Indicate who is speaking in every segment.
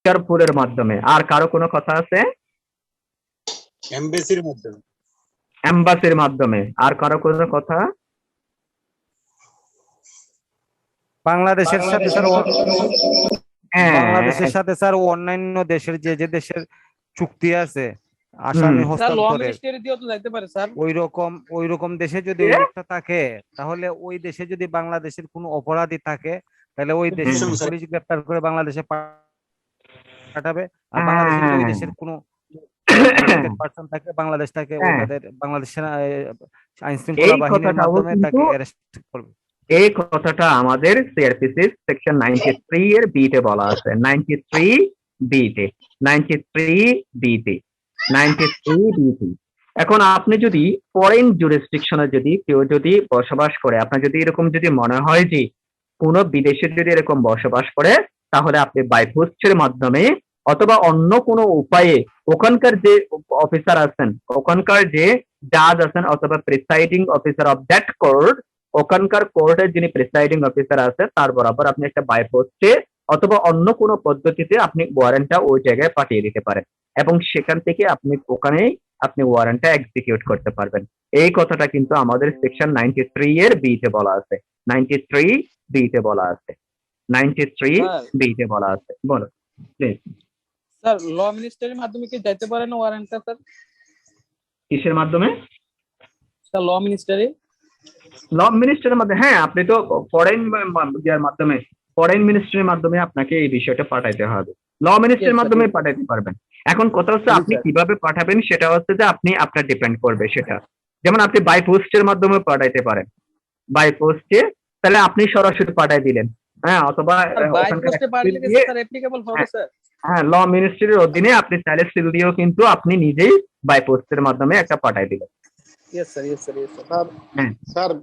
Speaker 1: ইন্টারপোলের মাধ্যমে। আর কারো কোনো কথা আছে?
Speaker 2: এমবেসির মাধ্যমে।
Speaker 1: এম্বাসির মাধ্যমে। আর কারো কোনো কথা?
Speaker 3: বাংলাদেশের সাথে স্যার
Speaker 1: হ্যাঁ,
Speaker 3: বাংলাদেশের সাথে স্যার অন্যান্য দেশের যে দেশের চুক্তি আছে আসামি
Speaker 4: স্যার ল
Speaker 3: হস্তান্তরের,
Speaker 4: মিনিস্ট্রি দিয়েও তো যাইতে পারে স্যার।
Speaker 3: ওই রকম দেশে যদি ওই লোকটা থাকে, তাহলে ওই দেশে যদি বাংলাদেশের কোনো অপরাধী থাকে, তাহলে ওই দেশের পুলিশ গ্রেপ্তার করে বাংলাদেশে পাঠাবে। আর বাংলাদেশে যদি ওই দেশের কোনো আনওয়ান্টেড পারসন থাকে, বাংলাদেশ থাকে, ও তাদের বাংলাদেশের আইন শৃঙ্খলা বাহিনীর মাধ্যমে তাকে অ্যারেস্ট করবে।
Speaker 1: এই কথাটা আমাদের সিআরপিসি সেকশন 93 এর বি তে বলা আছে। 93 বি তে 93 বি তে 93 বি তে। এখন আপনি যদি ফরেন জুরিসডিকশনে যদি কেউ যদি বসবাস করে, আপনার যদি এরকম যদি মনে হয় যে কোন বিদেশে যদি এরকম বসবাস করে, তাহলে আপনি বাই পোস্টের মাধ্যমে অথবা অন্য কোনো উপায়ে ওখানকার যে অফিসার আছেন, ওখানকার যে জাজ আছেন অথবা presiding officer of that court, ওখানকার কোর্টের যিনি প্রিসাইডিং অফিসার আছে তার বরাবর আপনি একটা বাই পোস্টে অথবা অন্য কোনো পদ্ধতিতে আপনি ওয়ারেন্টটা ওই জায়গায় পাঠিয়ে দিতে পারেন এবং সেখান থেকে আপনি ওখানেই আপনি ওয়ারেন্টটা এক্সিকিউট করতে পারবেন। এই কথাটা কিন্তু আমাদের সেকশন 93 এর বি তে বলা আছে। 93 বি তে বলা আছে। 93 বি তে বলা আছে। বলো প্লিজ।
Speaker 4: স্যার ল মিনিস্ট্রির মাধ্যমে কি যাইতে পারে না ওয়ারেন্টটা স্যার?
Speaker 1: কিসের মাধ্যমে?
Speaker 4: স্যার ল মিনিস্ট্রি।
Speaker 1: ল মিনিস্টারের মাধ্যমে, হ্যাঁ, আপনি তো ফরেন ইয়ার মাধ্যমে, ফরেন মিনিস্ট্রির মাধ্যমে আপনাকে এই বিষয়টা পাঠাইতে হবে। ল মিনিস্ট্রির মাধ্যমে পাঠাইতে পারবেন। এখন কথা হচ্ছে আপনি কিভাবে পাঠাবেন সেটা হচ্ছে যে আপনি আপনার ডিপেন্ড করবে সেটা। যেমন আপনি বাই পোস্টের মাধ্যমে পাঠাইতে পারেন, বাই পোস্টে, তাহলে আপনি সরাসরি পাঠাই দিলেন, হ্যাঁ, অথবা হ্যাঁ ল মিনিস্ট্রির অধীনে আপনি চাইলে সিল দিয়েও কিন্তু আপনি নিজেই বাই পোস্টের মাধ্যমে একটা পাঠাই দিলেন।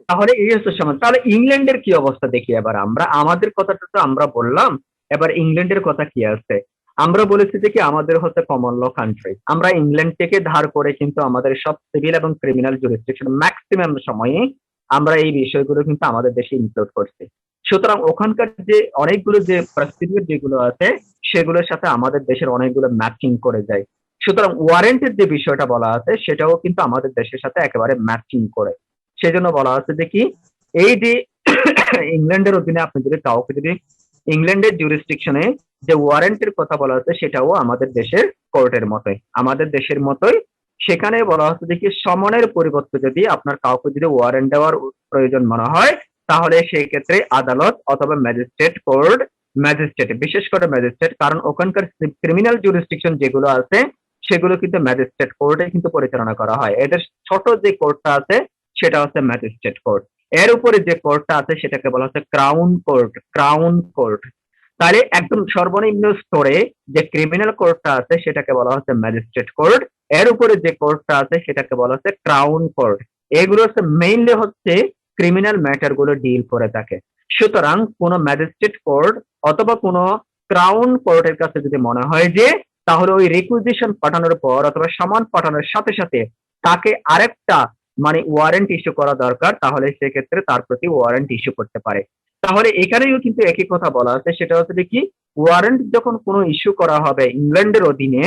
Speaker 1: তাহলে এই হচ্ছে সমস্যা। তাহলে ইংল্যান্ডের কি অবস্থা দেখি এবার আমরা। আমাদের কথাটা তো আমরা বললাম, এবার ইংল্যান্ডের কথা কি আছে। আমরা বলেছি যে কি আমাদের হচ্ছে কমন ল কান্ট্রি, আমরা ইংল্যান্ড থেকে ধার করে কিন্তু আমাদের সব সিভিল এবং ক্রিমিনাল জুরিসডিকশন ম্যাক্সিমাম সময়ে আমরা এই বিষয়গুলো কিন্তু আমাদের দেশে ইনক্লুড করছি। সুতরাং ওখানকার যে অনেকগুলো যে প্রসিডিউর যেগুলো আছে সেগুলোর সাথে আমাদের দেশের অনেকগুলো ম্যাচিং করে যায়। সুতরাং ওয়ারেন্টের যে বিষয়টা বলা আছে সেটাও কিন্তু আমাদের দেশের সাথে একেবারে ম্যাচিং করে। সেজন্য বলা আছে যে কি এই যে ইংল্যান্ডের অধীনে আপনি যদি কাউকে যদি ইংল্যান্ডের জুরিসডিকশনে যে ওয়ারেন্টের কথা বলা হচ্ছে সেটাও আমাদের দেশের কোর্টের মতোই, আমাদের দেশের মতোই। সেখানে বলা হচ্ছে যে কি সমনের পরিবর্তে যদি আপনার কাউকে যদি ওয়ারেন্ট দেওয়ার প্রয়োজন মনে হয়, তাহলে সেই ক্ষেত্রে আদালত অথবা ম্যাজিস্ট্রেট কোর্ট, ম্যাজিস্ট্রেট, বিশেষ করে ম্যাজিস্ট্রেট, কারণ ওখানকার ক্রিমিনাল জুরিসডিকশন যেগুলো আছে সেগুলো কিন্তু ম্যাজিস্ট্রেট কোর্টে কিন্তু পরিচালনা করা হয়। এদের ছোট যে কোর্টটা আছে সেটা হচ্ছে ম্যাজিস্ট্রেট কোর্ট। এর উপরে যে কোর্টটা আছে সেটাকে বলা হচ্ছে ক্রাউন কোর্ট, ক্রাউন কোর্ট। তাহলে একদম সর্বনিম্ন স্তরে যে ক্রিমিনাল কোর্টটা আছে সেটাকে বলা হচ্ছে ম্যাজিস্ট্রেট কোর্ট, এর উপরে যে কোর্টটা আছে সেটাকে বলা হচ্ছে ক্রাউন কোর্ট। এগুলো হচ্ছে মেইনলি হচ্ছে ক্রিমিনাল ম্যাটার গুলো ডিল করে থাকে। সুতরাং কোন ম্যাজিস্ট্রেট কোর্ট অথবা কোন ক্রাউন কোর্টের কাছে যদি মনে হয় যে তাহলে ওই রিকুইজিশন পাঠানোর পর অথবা সমান পাঠানোর সাথে সাথে তাকে আরেকটা মানে ওয়ারেন্ট ইস্যু করা দরকার, তাহলে সেক্ষেত্রে তার প্রতি ওয়ারেন্ট ইস্যু করতে পারে। তাহলে এখানেও কিন্তু একই কথা বলা আছে, সেটা হচ্ছে কি ওয়ারেন্ট যখন কোনো ইস্যু করা হবে ইংল্যান্ডের অধীনে,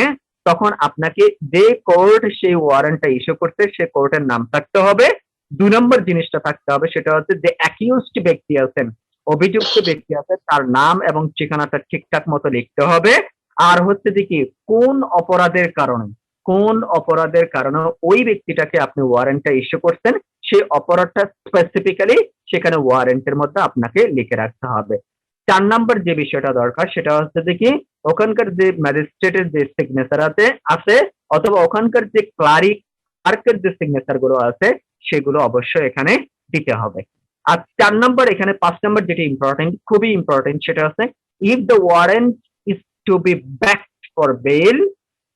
Speaker 1: তখন আপনাকে যে কোর্ট সেই ওয়ারেন্টটা ইস্যু করতে সে কোর্টের নাম থাকতে হবে। 2 নম্বর জিনিসটা থাকতে হবে সেটা হচ্ছে যে অ্যাকিউজড ব্যক্তি আছেন, অভিযুক্ত ব্যক্তি আছে, তার নাম এবং ঠিকানাটা ঠিকঠাক মতো লিখতে হবে। আর হচ্ছে যে কি কোন অপরাধের কারণে, কোন অপরাধের কারণে ওই ব্যক্তিটাকে আপনি ওয়ারেন্টটা ইস্যু করছেন সেই অপরাধটা স্পেসিফিক্যালি সেখানে ওয়ারেন্টের মধ্যে আপনাকে লিখে রাখতে হবে। 4 নম্বর যে বিষয়টা দরকার সেটা হচ্ছে যে কি ওখানকার যে ম্যাজিস্ট্রেটের যে সিগনেচার আছে অথবা ওখানকার যে ক্লার্কের যে সিগনেচার গুলো আছে সেগুলো অবশ্যই এখানে দিতে হবে। আর 4 নম্বর, এখানে 5 নম্বর যেটা ইম্পর্টেন্ট, খুবই ইম্পর্টেন্ট, সেটা হচ্ছে if the warrant is to be backed for bail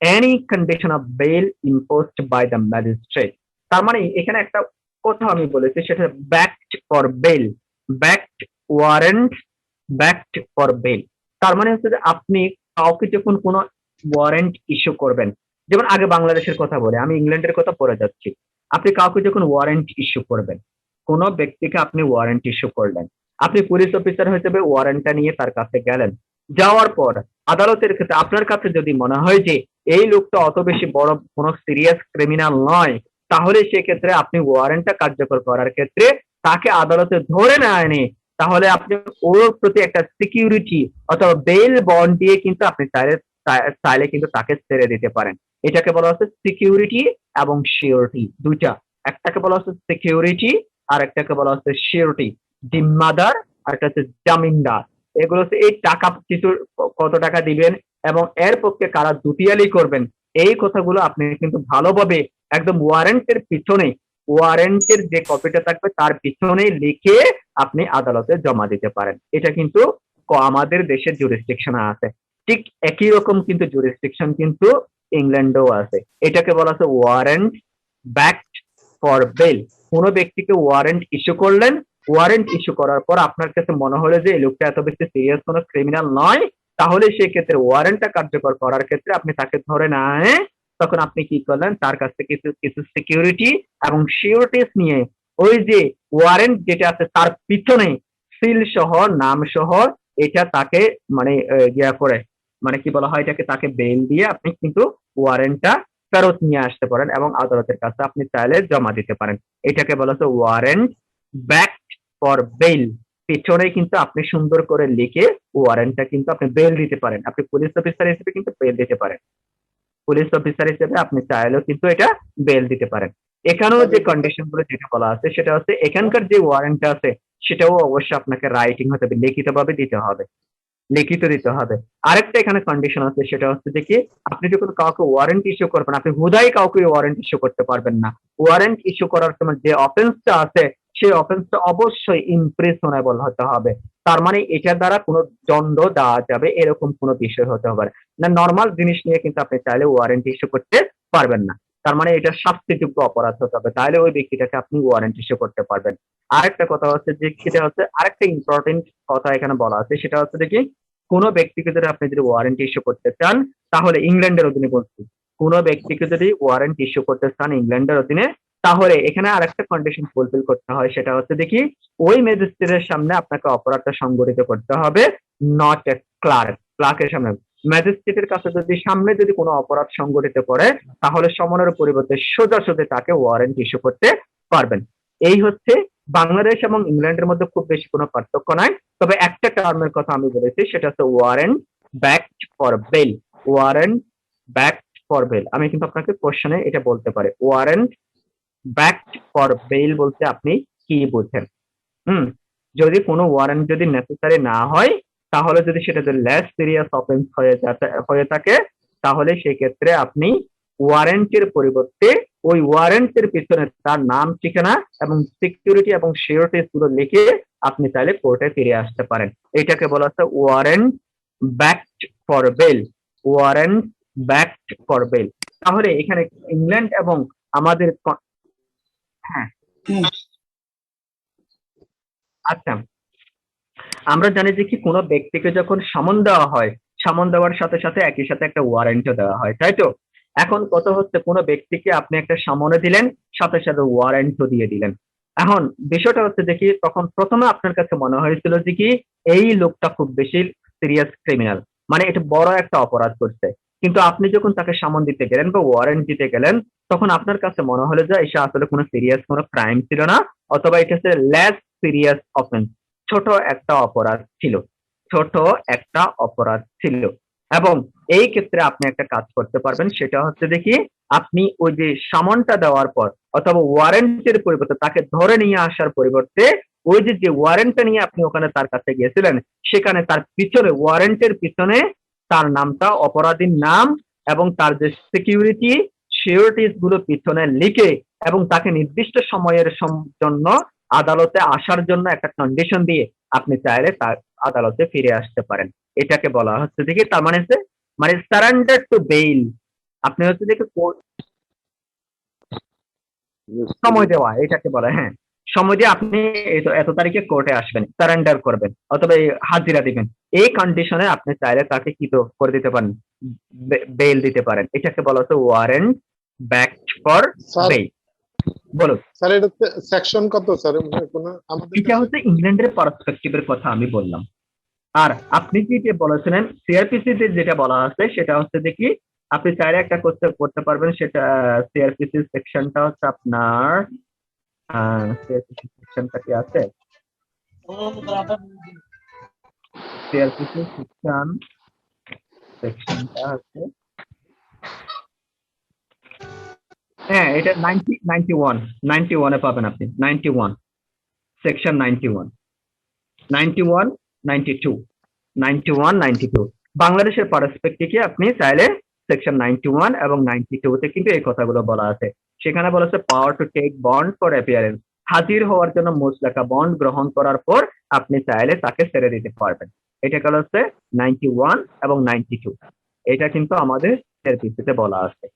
Speaker 1: any condition of bail imposed by the magistrate। তার মানে এখানে একটা কথা আমি বলেছি সেটা backed for bail, backed warrant, backed for bail। তার মানে হচ্ছে যে আপনি কাউকে যখন কোনো ওয়ারেন্ট ইস্যু করবেন, যেমন আগে বাংলাদেশের কথা বলে আমি ইংল্যান্ডের কথা পড়ে যাচ্ছি, আপনি কাউকে যখন ওয়ারেন্ট ইস্যু করবেন, কোন ব্যক্তিকে আপনি ওয়ারেন্ট ইস্যু করলেন, আপনি পুলিশ অফিসার হিসেবে ওয়ারেন্টটা নিয়ে তার কাছে গেলেন, যাওয়ার পর আদালতের ক্ষেত্রে আপনার কাছে যদি মনে হয় যে এই লোকটা অত বেশি বড় কোনো সিরিয়াস ক্রিমিনাল নয়, তাহলে সেক্ষেত্রে আপনি ওয়ারেন্টটা কার্যকর করার ক্ষেত্রে তাকে আদালতে ধরে না এনে তাহলে আপনি ওর প্রতি একটা সিকিউরিটি অথবা বেল বন্ড দিয়ে কিন্তু আপনি চাইলে কিন্তু তাকে ছেড়ে দিতে পারেন। এটাকে বলা হচ্ছে সিকিউরিটি এবং সিওরিটি দুইটা। একটাকে বলা হচ্ছে সিকিউরিটি আর একটাকে বলা হচ্ছে সিওরিটি। জিম্মাদার আর একটা হচ্ছে জামিনদার। এগুলো হচ্ছে এই টাকা কিছু কত টাকা দিবেন এবং এর পক্ষে কারা দুটিয়ালি করবেন, এই কথাগুলো আপনি কিন্তু ভালোভাবে একদম ওয়ারেন্টের পিছনে, ওয়ারেন্টের যে কপিটা থাকবে তার পিছনে লিখে আপনি আদালতে জমা দিতে পারেন। এটা কিন্তু আমাদের দেশের জুরিসডিকশনে আছে। ঠিক একই রকম কিন্তু জুরিসডিকশন কিন্তু ইংল্যান্ডেও আছে। এটাকে বলা হচ্ছে ওয়ারেন্ট ব্যাকড ফর বেল। কোনো ব্যক্তিকে ওয়ারেন্ট ইস্যু করলেন, ওয়ারেন্ট ইস্যু করার পর আপনার কাছে মনে হলো যে এই লোকটা এত বেশি সিরিয়াস কোনো ক্রিমিনাল নয়, তাহলে সেই ক্ষেত্রে ওয়ারেন্টটা কার্যকর করার ক্ষেত্রে আপনি তাকে ধরে না এনে তখন আপনি কি করলেন, তার কাছ থেকে কিছু কিছু সিকিউরিটি এবং সিওরিটিস নিয়ে ওই যে ওয়ারেন্ট যেটা আছে তার পিছনে সিল সহ নাম সহ এটা তাকে মানে ইয়া করে মানে কি বলা হয় এটাকে, তাকে বেল দিয়ে আপনি কিন্তু ওয়ারেন্টটা ফেরত নিয়ে আসতে পারেন এবং আদালতের কাছে আপনি চাইলে জমা দিতে পারেন। এটাকে বলা হচ্ছে ওয়ারেন্ট ব্যাকড ফর বেল। পিছনে কিন্তু আপনি সুন্দর করে লিখে ওয়ারেন্টটা কিন্তু আপনি বেল দিতে পারেন। আপনি পুলিশ অফিসার হিসেবে কিন্তু বেল দিতে পারেন। পুলিশ অফিসার হিসেবে আপনি চাইলেও কিন্তু এটা বেল দিতে পারেন। এখানেও যে কন্ডিশন গুলো যেটা বলা আছে সেটা হচ্ছে এখানকার যে ওয়ারেন্টটা আছে সেটাও অবশ্যই আপনাকে রাইটিং হতে হবে, লিখিতভাবে দিতে হবে, লিখিত দিতে হবে। আরেকটা এখানে কন্ডিশন আছে সেটা হচ্ছে যে কি আপনি যখন কাউকে ওয়ারেন্ট ইস্যু করবেন আপনি হুদাই কাউকে ওয়ারেন্ট ইস্যু করতে পারবেন না। ওয়ারেন্ট ইস্যু করার সময় যে অফেন্সটা আছে সেই অফেন্সটা অবশ্যই ইমপ্রেশনেবল হতে হবে। তার মানে এটার দ্বারা কোনো দণ্ড দেওয়া যাবে এরকম কোনো বিষয় হতে হবে না। নর্মাল জিনিস নিয়ে কিন্তু আপনি চাইলে ওয়ারেন্ট ইস্যু করতে পারবেন না। তার মানে এটা শাস্তিযোগ্য অপরাধ হতে হবে, তাহলে ওই ব্যক্তিটাকে আপনি ওয়ারেন্ট ইস্যু করতে পারবেন। আরেকটা কথা হচ্ছে যে সেটা হচ্ছে আরেকটা ইম্পর্টেন্ট কথা এখানে বলা আছে সেটা হচ্ছে যে কি কোনো ব্যক্তিকে যদি আপনি যদি ওয়ারেন্ট ইস্যু করতে চান তাহলে ইংল্যান্ডের অধীনে বলছি, কোনো ব্যক্তিকে যদি ওয়ারেন্ট ইস্যু করতে চান ইংল্যান্ডের অধীনে তাহলে এখানে আরেকটা কন্ডিশন ফুলফিল করতে হয় সেটা হচ্ছে দেখি ওই ম্যাজিস্ট্রেটের সামনে আপনাকে অপরাধটা সংগঠিত করতে হবে, নট এ ক্লার্কের সামনে। ম্যাজিস্ট্রেটের কাছে যদি সামনে যদি কোনো অপরাধ সংগঠিত করে তাহলে সমনের পরিবর্তে সোজাসুজি তাকে ওয়ারেন্ট ইস্যু করতে পারবেন। এই হচ্ছে বাংলাদেশ এবং ইংল্যান্ডের মধ্যে খুব বেশি কোনো পার্থক্য নাই, তবে একটা টার্মের কথা আমি বলেছি সেটা হচ্ছে warrant backed for bail. Warrant backed for bail আমি কিন্তু আপনাকে কোশ্চেনে এটা বলতে পারি ওয়ারেন্ট ব্যাকড ফর বেল বলতে আপনি কি বুঝেন। হুম, যদি কোনো ওয়ারেন্ট যদি নেসেসারি না হয় তাহলে যদি সেটা যদি লেস সিরিয়াস অফেন্স হয়ে থাকে তাহলে সেই ক্ষেত্রে আপনি ওয়ারেন্টের পরিবর্তে ওই ওয়ারেন্টের পিছনে তার নাম, ঠিকানা এবং সিকিউরিটি এবং সিওরিটিস গুলো লিখে আপনি চাইলে কোর্টে ফিরে আসতে পারেন। এটাকে বলা হচ্ছে warrant backed for bail. Warrant backed for bail. তাহলে এখানে ইংল্যান্ড এবং আমাদের হ্যাঁ আচ্ছা, আমরা জানি যে কি কোনো ব্যক্তিকে যখন সমন দেওয়া হয় সমন দেওয়ার সাথে সাথে একই সাথে একটা ওয়ারেন্টও দেওয়া হয়, তাই তো? এখন কত হচ্ছে কোনো ব্যক্তিকে আপনি একটা সমনে দিলেন সাথে সাথে ওয়ারেন্টও দিয়ে দিলেন। এখন বিষয়টা হচ্ছে যে কি তখন প্রথমে আপনার কাছে মনে হয়েছিল যে কি এই লোকটা খুব বেশি সিরিয়াস ক্রিমিনাল, মানে এটা বড় একটা অপরাধ করছে, কিন্তু আপনি যখন তাকে সমন দিতে গেলেন বা ওয়ারেন্ট দিতে গেলেন তখন আপনার কাছে মনে হলো যে এটা আসলে কোনো সিরিয়াস কোনো ক্রাইম ছিল না, অথবা এটা হচ্ছে লেস সিরিয়াস অফেন্স, ছোট একটা অপরাধ ছিল, ছোট একটা অপরাধ ছিল। এবং এই ক্ষেত্রে আপনি একটা কাজ করতে পারবেন সেটা হচ্ছে দেখি আপনি ওই যে সামনটা দেওয়ার পর অথবা ওয়ারেন্টের পরিবর্তে তাকে ধরে নিয়ে আসার পরিবর্তে ওই যে যে ওয়ারেন্টটা নিয়ে আপনি ওখানে তার কাছে গিয়েছিলেন সেখানে তার পিছনে ওয়ারেন্টের পিছনে তার নামটা, অপরাধীর নাম এবং তার যে সিকিউরিটি সিওরিটিস গুলো পিছনে লিখে এবং তাকে নির্দিষ্ট সময়ের জন্য আদালতে আসার জন্য একটা কন্ডিশন দিয়ে আপনি চাইলে তার আদালতে ফিরে আসতে পারেন। এটাকে বলা হচ্ছে দেখি তার মানে মানে সারেন্ডার টু বেইল। আপনি হচ্ছে দেখি সময় দেওয়া এটাকে বলে, হ্যাঁ সময় দিয়ে আপনি এত তারিখে কোর্টে আসবেন, সারেন্ডার করবেন অথবা হাজিরা দিবেন, এই কন্ডিশনে আপনি চাইলে তাকে কি তো করে দিতে পারেন, বেইল দিতে পারেন। এটাকে বলা হচ্ছে ওয়ারেন্ট ব্যাকড ফর বেইল। বলুন
Speaker 2: স্যার এটা সেকশন কত স্যার? আমাদের
Speaker 1: এটা হচ্ছে ইংল্যান্ডের পার্সপেক্টিভের কথা আমি বললাম। আর আপনি কি যে বলেছিলেন সিআরপিসি তে যেটা বলা আছে সেটা হচ্ছে দেখি আপনি চাইলে একটা করতে পারবেন, সেটা সিআরপিসি সেকশনটা হচ্ছে আপনার সিআরপিসি সেকশনটা কি আছে, সিআরপিসি সেকশনটা হচ্ছে, হ্যাঁ এটা 91 এ পাবেন আপনি, 91 সেকশন 91, 91, 92, 91, 92 বাংলাদেশের পারস্পেক্টিভে আপনি চাইলে সেকশন 91 এবং 92 তে কিন্তু এই কথাগুলো বলা আছে। সেখানে বলা আছে power to take bond for appearance, হাজির হওয়ার জন্য মুচলেকা বন্ড গ্রহণ করার পর আপনি চাইলে তাকে ছেড়ে দিতে পারবেন। এটা হলো হচ্ছে 91 এবং 92, এটা কিন্তু আমাদের সিআরপিসিতে বলা আছে।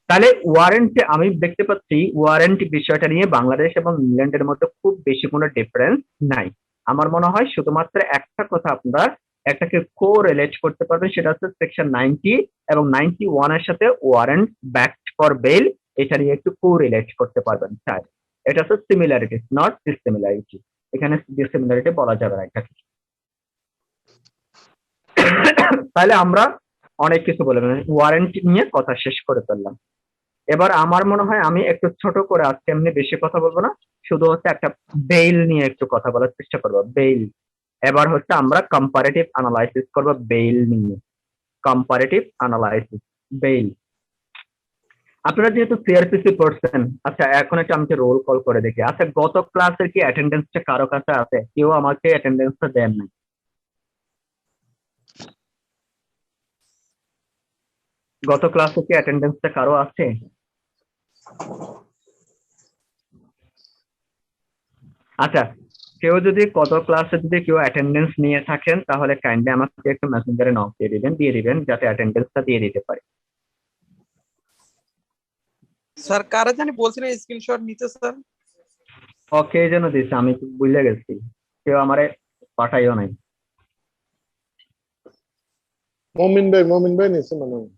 Speaker 1: তাহলে ওয়ারেন্টি আমি দেখতে পাচ্ছি ওয়ারেন্টি বিষয়টা নিয়ে বাংলাদেশ এবং ইংল্যান্ডের মধ্যে খুব বেশি কোনো ডিফারেন্স নাই। আমার মনে হয় শুধুমাত্র একটা কথা আপনারা একটাকে কো রিলেট করতে পারবেন, সেটা হচ্ছে সেকশন 90 এবং 91 এর সাথে ওয়ারেন্ট ব্যাকড ফর বেল, এটা নিয়ে একটু কো রিলেট করতে পারবেন স্যার। এটা হচ্ছে সিমিলারিটি নট ডিসিমিলারিটি, এখানে ডিসিমিলারিটি বলা যাবে না এটাকে। তাহলে আমরা অনেক কিছু বলে ওয়ারেন্টি নিয়ে কথা শেষ করে ফেললাম। এবার আমার মনে হয় আমি একটু ছোট করে আজকে এমনি বেশি কথা বলবো না, শুধু হচ্ছে একটা বেইল নিয়ে একটু কথা বলার চেষ্টা করবো। বেইল, এবার হচ্ছে আমরা কম্পারেটিভ অ্যানালাইসিস করবো বেইল নিয়ে। Comparative analysis, bail. আপনারা যেহেতু সিআরপিসি পড়ছেন, আচ্ছা এখন একটা আমাকে রোল কল করে দেখি। আচ্ছা গত ক্লাসের কি অ্যাটেন্ডেন্সটা কারো কাছে আছে? কেউ আমাকে অ্যাটেন্ডেন্সটা দেন নাই। গত ক্লাসে কি অ্যাটেন্ডেন্সটা কারো আছে? আচ্ছা কেউ যদি গত ক্লাসে যদি কেউ অ্যাটেন্ডেন্স নিয়ে থাকেন তাহলে কাইন্ডলি আমাকে একটু মেসেঞ্জারে নক দিয়ে দিবেন যাতে অ্যাটেন্ডেন্সটা দিয়ে দিতে পারি।
Speaker 4: স্যার কারা জানি বলছিলেন স্ক্রিনশট নিতে স্যার।
Speaker 1: ওকে যেন দিছে আমি তো ভুলে গেছি, কেউ আমারে পাঠাইও নাই।
Speaker 2: মমিন ভাই নিছে মনে হয়।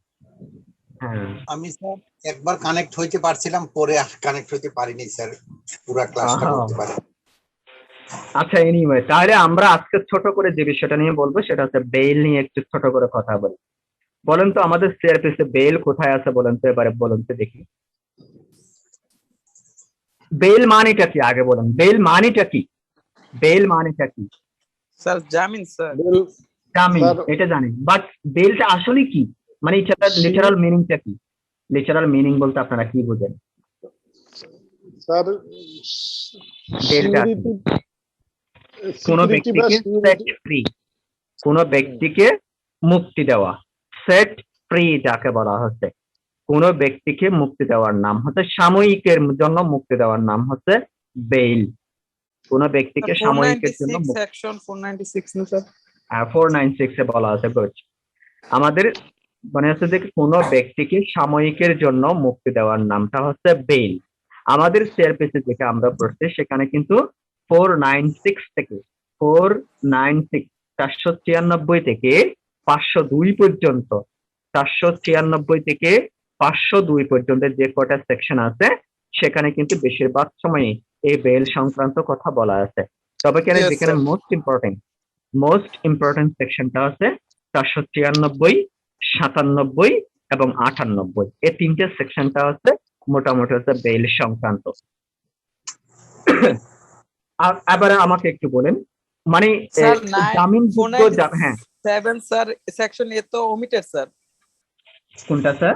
Speaker 1: হ্যাঁ
Speaker 5: আমি স্যার একবার কানেক্ট হইতে পারছিলাম, পরে আর কানেক্ট হইতে পারিনি স্যার, পুরো ক্লাসটা
Speaker 1: আহা।
Speaker 5: করতে পারি।
Speaker 1: আচ্ছা এনিওয়ে, তাহলে আমরা আজকে ছোট করে যে বিষয়টা নিয়ে বলবো সেটা হচ্ছে বেইল নিয়ে একটু ছোট করে কথা বলি। বলেন তো আমাদের সিআরপিসি বেইল কোথায় আছে বলেন তো, এবারে বলেন তো দেখি। বেইল মানেটা কি আগে বলেন, বেইল মানেটা কি? বেইল মানেটা কি?
Speaker 4: স্যার জামিন স্যার।
Speaker 1: জামিন,
Speaker 2: স্যার,
Speaker 1: এটা জানি, বাট বেইলটা আসলে কি, মানে এটা লিটারাল মিনিংটা কি? লিটারাল মিনিং বলতে আপনারা কি বুঝেন?
Speaker 2: স্যার
Speaker 1: বেইলটা কোন ব্যক্তিকে সেট ফ্রি, কোন ব্যক্তিকে মুক্তি দেওয়া, সেট ফ্রি যাকে বলা হচ্ছে, কোন ব্যক্তিকে মুক্তি দেওয়ার নাম হচ্ছে, সাময়িকের জন্য মুক্তি দেওয়ার নাম হচ্ছে বেইল। কোন ব্যক্তিকে সাময়িকের জন্য
Speaker 4: 496 সেকশন 496 না স্যার?
Speaker 1: 496 এ বলা আছে। গুড। আমাদের মানে হচ্ছে যে কোন ব্যক্তিকে সাময়িকের জন্য মুক্তি দেওয়ার নামটা হচ্ছে বেইল। আমাদের সিআরপিসি থেকে আমরা পড়ছি সেখানে কিন্তু 496 থেকে 496 থেকে 502 পর্যন্ত, 496 থেকে 502 পর্যন্ত যে কটা সেকশন আছে সেখানে কিন্তু বেশিরভাগ সময় এই বেল সংক্রান্ত কথা বলা আছে। তবে কেন
Speaker 4: Yes,
Speaker 1: যেখানে
Speaker 4: sir.
Speaker 1: মোস্ট ইম্পর্টেন্ট সেকশনটা আছে 496, 97 এবং 98, এই তিনটে সেকশনটা হচ্ছে মোটামুটি হচ্ছে বেল সংক্রান্ত। এবার আমাকে একটু বলেন মানে
Speaker 4: স্যার
Speaker 1: জামিনযোগ্য হ্যাঁ
Speaker 4: 497 স্যার সেকশন এ তো ওমিটেড স্যার।
Speaker 1: কোনটা স্যার?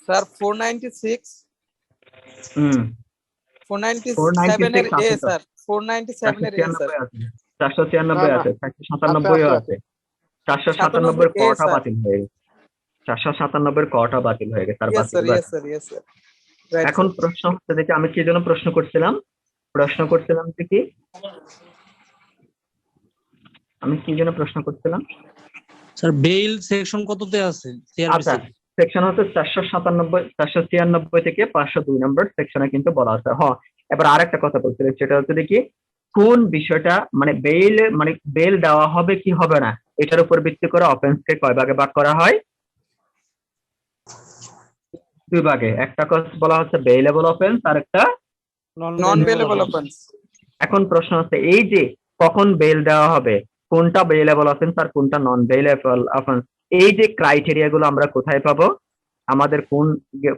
Speaker 4: স্যার 496
Speaker 1: হুম
Speaker 4: 497 এর এ স্যার, 497 এর এ স্যার।
Speaker 1: 496 আছে, 497 আছে, 497 কটা বাতিল হয়ে গেছে, 497 কটা বাতিল হয়ে গেছে, আর
Speaker 4: Yes
Speaker 1: বাতিল
Speaker 4: sir, yes sir, yes sir. Right,
Speaker 1: এখন
Speaker 4: sir.
Speaker 1: প্রশ্ন হচ্ছে দেখি আমি কি জন্য প্রশ্ন করছিলাম কি আমি কি জন্য প্রশ্ন করছিলাম?
Speaker 6: স্যার বেইল সেকশন কততে আছে
Speaker 1: আচ্ছা সেকশন হচ্ছে 497 থেকে 502 নম্বর সেকশনে কিন্তু বলা আছে। হ্যাঁ এবার আরেকটা কথা বলছিলেন সেটা হচ্ছে দেখি কোন বিষয়টা মানে বেল দেওয়া হবে কি হবে না এটার উপর ভিত্তি করে অফেন্সকে কয় ভাগে ভাগ করা হয়? দুই ভাগে। একটা কথা বলা হচ্ছে বেইলেবল অফেন্স আর একটা
Speaker 4: Non bailable offense.
Speaker 1: এখন প্রশ্ন হচ্ছে এই যে কখন বেল দেওয়া হবে, কোনটা বেইলেবল অফেন্স আর কোনটা নন বেইলেবল অফেন্স, এই যে ক্রাইটেরিয়া গুলো আমরা কোথায় পাবো, আমাদের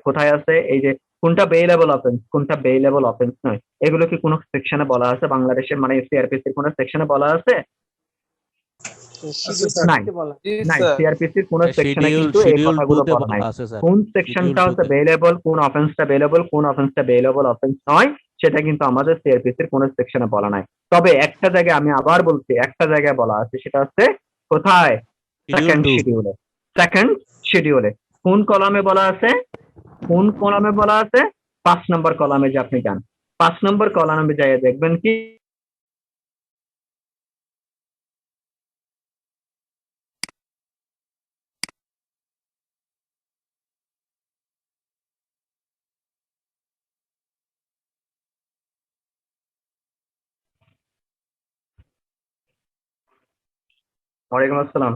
Speaker 1: কোথায় আছে, এই যে কোনটা বেইলেবল অফেন্স কোনটা বেইলেবল অফেন্স নয়, এগুলো কি কোনো সেকশনে বলা আছে বাংলাদেশের মানে সিআরপিসির কোনো সেকশনে বলা আছে? নাই
Speaker 4: জি
Speaker 1: নাই,
Speaker 4: স্যার।
Speaker 1: সিআরপিসির কোন সেকশনে
Speaker 7: শিডিউল
Speaker 1: কিন্তু এই
Speaker 7: শিডিউল
Speaker 1: কথাগুলো
Speaker 7: টুতে
Speaker 1: বলা নাই
Speaker 7: আছে স্যার।
Speaker 1: কোন সেকশনটা হচ্ছে
Speaker 7: টুতে।
Speaker 1: বেইলেবল, কোন অফেন্সটা বেইলেবল, কোন অফেন্সটা বেইলেবল অফেন্স নয়, সেটা কিন্তু আমাদের সিআরপিসির কোন সেকশনে বলা নাই। তবে একটা জায়গায় আমি আবার বলছি, একটা জায়গায় বলা আছে, সেটা হচ্ছে কোথায়? Second
Speaker 7: to.
Speaker 1: শিডিউলে। সেকেন্ড শিডিউলে কোন কলামে বলা আছে? কোন কলামে বলা আছে? 5 নম্বর কলামে যে আপনি যান, 5 নম্বর কলামে যাই দেখবেন কি ওয়ালাইকুম আসসালাম।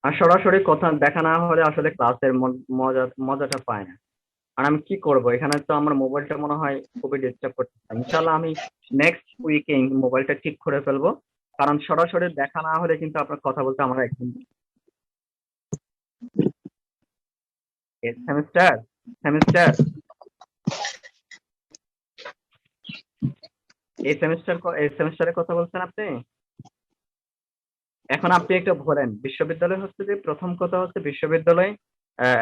Speaker 1: আর সরাসরি কথা দেখা না হলে আসলে ক্লাসের মজাটা পায় না। আর আমি কি করব, এখানে তো আমার মোবাইলটা মনে হয় খুবই ডিস্টার্ব করছে। ইনশাল্লাহ আমি নেক্সট উইকে মোবাইলটা ঠিক করে ফেলবো, কারণ সরাসরি দেখা না হলে কিন্তু আপনার কথা বলতে আমরা একদম সেমিস্টার সেমিস্টার এই সেমিস্টারের কথা বলছেন আপনি। এখন আপনি একটা বলেন, বিশ্ববিদ্যালয় হচ্ছে যে প্রথম কথা হচ্ছে বিশ্ববিদ্যালয়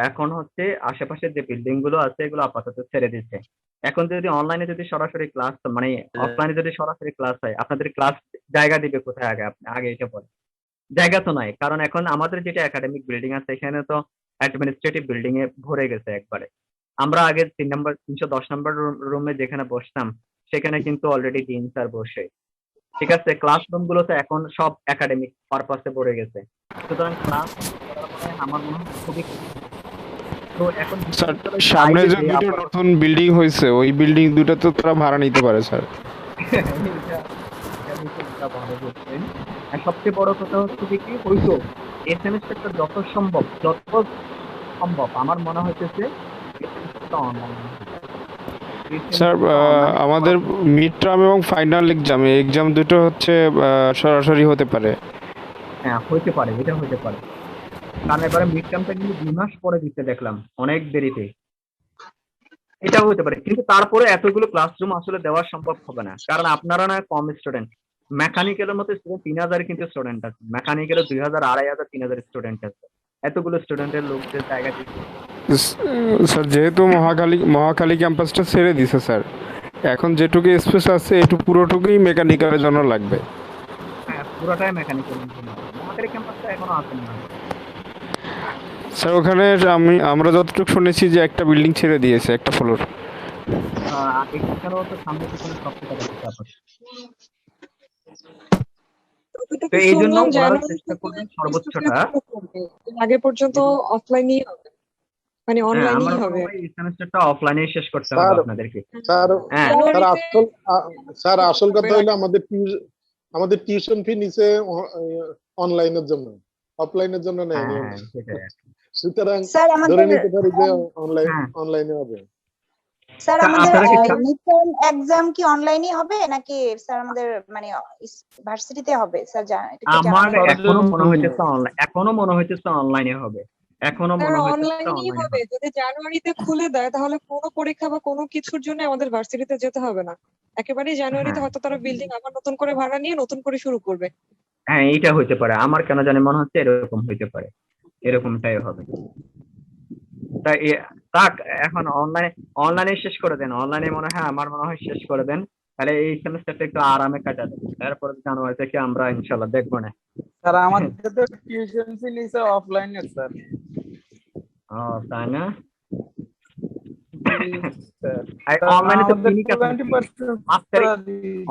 Speaker 1: এখন হচ্ছে আশেপাশের যে বিল্ডিং গুলো আছে এগুলো আপাতত ছেড়ে দিচ্ছে। এখন যদি অনলাইনে যদি সরাসরি ক্লাস মানে অফলাইনে যদি সরাসরি ক্লাস হয়, আপনাদের ক্লাস জায়গা দিবে কোথায়? আগে আপনি আগে এটা বলেন। জায়গা তো নাই, কারণ এখন আমাদের যেটা একাডেমিক বিল্ডিং আছে এখানে তো অ্যাডমিনিস্ট্রেটিভ বিল্ডিং এ ভরে গেছে একবারে। আমরা আগে 310 নম্বর রুমে যেখানে বসতাম সেখানে কিন্তু অলরেডি ডিন স্যার বসে, ঠিক আছে। ক্লাসরুম গুলোতে এখন সব একাডেমিক পারপাসে ভরে গেছে, সুতরাং ক্লাস আমার মনে হয় খুবই তো এখন
Speaker 8: স্যার
Speaker 1: বিশ্ববিদ্যালয়
Speaker 8: সামনে
Speaker 1: চাইবে
Speaker 8: যে
Speaker 1: যে
Speaker 8: দুটো নতুন বিল্ডিং হয়েছে ওই বিল্ডিং দুটো তো তারা ভাড়া নিতে পারে স্যার।
Speaker 1: এটা ভালো বলছেন। আর সবচেয়ে বড় কথা হচ্ছে যে কি হইতো এই সেমিস্টারটা যত সম্ভব আমার মনে হইতেছে এই সেমিস্টারটা অনলাইন।
Speaker 8: স্যার আমাদের মিড টার্ম এবং ফাইনাল এক্সাম দুটো হচ্ছে সরাসরি হতে পারে।
Speaker 1: হ্যাঁ হইতে পারে, এটা হইতে পারে, কারণ এবারে মিড টার্মটা কিন্তু 2 মাস পরে দিতে দেখলাম, অনেক দেরিতে। এটাও হতে পারে, কিন্তু তারপরে এতগুলো ক্লাসরুম আসলে দেওয়া সম্ভব হবে না, কারণ আপনারা না কম স্টুডেন্ট। মেকানিক্যালের মতো স্টুডেন্ট 3000 কিন্তু স্টুডেন্ট আছে, মেকানিক্যালে 2000 2500 3000 স্টুডেন্ট আছে। এতগুলো স্টুডেন্টের লোকদের জায়গা দিচ্ছে।
Speaker 8: স্যার যেহেতু মহাখালী ক্যাম্পাসটা ছেড়ে দিছে স্যার, এখন যেটুকু স্পেস আছে এটু পুরোটুকুই মেকানিক্যালের জন্য লাগবে।
Speaker 1: হ্যাঁ পুরোটাই মেকানিক্যাল ইঞ্জিনিয়ার, আমাদের ক্যাম্পাসটা এখনো আছে না।
Speaker 8: স্যার ওখানে আমরা যতটুকু শুনেছি যে একটা বিল্ডিং ছেড়ে দিয়েছে, একটা ফ্লোর।
Speaker 1: এখানেও তো সামনে পিছনে সব কিছু আছে আপাতত।
Speaker 9: যতটুকু
Speaker 1: তো এই জন্য
Speaker 9: শুনলাম
Speaker 1: ওরা
Speaker 9: জানুয়ারি
Speaker 1: চেষ্টা
Speaker 9: থেকে
Speaker 1: করবেন
Speaker 9: face to
Speaker 1: সর্বোচ্চটা।
Speaker 9: face শুরু করবে। এর আগে পর্যন্ত অফলাইনই হবে, মানে
Speaker 1: হ্যাঁ
Speaker 9: অনলাইনই
Speaker 1: আমার
Speaker 9: হবে।
Speaker 1: মনে হয় এই সেমিস্টারটা অফলাইনে শেষ করতে হবে
Speaker 2: স্যার
Speaker 1: আপনাদেরকে।
Speaker 2: স্যার
Speaker 1: হ্যাঁ
Speaker 9: জানুয়ারিতে
Speaker 2: স্যার আসল কথা হলো আমাদের টিউশন ফি নিচে অনলাইনের জন্য, অফলাইনের জন্য নেই।
Speaker 1: হ্যাঁ সেটাই।
Speaker 2: সুতরাং
Speaker 10: স্যার
Speaker 2: ধরে
Speaker 10: আমাদের
Speaker 2: নিতে পারি যে
Speaker 1: হ্যাঁ
Speaker 2: অনলাইনে হবে।
Speaker 10: স্যার
Speaker 1: তা
Speaker 10: আমাদের
Speaker 1: আপনারা কি
Speaker 10: মিডটার্ম এক্সাম কি অনলাইনই হবে নাকি স্যার আমাদের মানে ভার্সিটিতে হবে স্যার? এটা কি
Speaker 1: আমার
Speaker 10: জানানো
Speaker 1: এখনো মনে হইতেছে অনলাইন, এখনো মনে হইতেছে অনলাইনে হবে, এখনো
Speaker 9: স্যার
Speaker 1: মনে হইতেছে
Speaker 9: অনলাইনই
Speaker 1: অনলাইনে
Speaker 9: হবে।
Speaker 1: হবে।
Speaker 9: যদি জানুয়ারিতে খুলে দেয় তাহলে কোনো পরীক্ষা বা কোনো কিছুর জন্য আমাদের ভার্সিটিতে যেতে হবে না, একেবারেই জানুয়ারিতে
Speaker 1: হ্যাঁ
Speaker 9: হয়তো তারা বিল্ডিং আবার নতুন করে ভাড়া নিয়ে নতুন করে শুরু করবে।
Speaker 1: হ্যাঁ এইটা হইতে পারে, আমার কেন জানি মনে হচ্ছে এরকম হইতে পারে, এরকমটাই হবে। তাই তাক এখন অনলাইনে শেষ করে দেন, অনলাইনে মনে হয় আমার মনে হয় শেষ করে দেন, তাহলে এই সেমিস্টারটা একটু আরামে কাটাবেন, তারপর জানুয়ারি থেকে আমরা ইনশাল্লাহ দেখবো না।
Speaker 4: স্যার আমাদের তো টিউশন ফি নিছে অফলাইনে স্যার।
Speaker 1: ও তাই না?
Speaker 4: স্যার
Speaker 1: অনলাইনে তো
Speaker 4: আমাদের
Speaker 1: ক্লিনিক আছে,
Speaker 4: 20%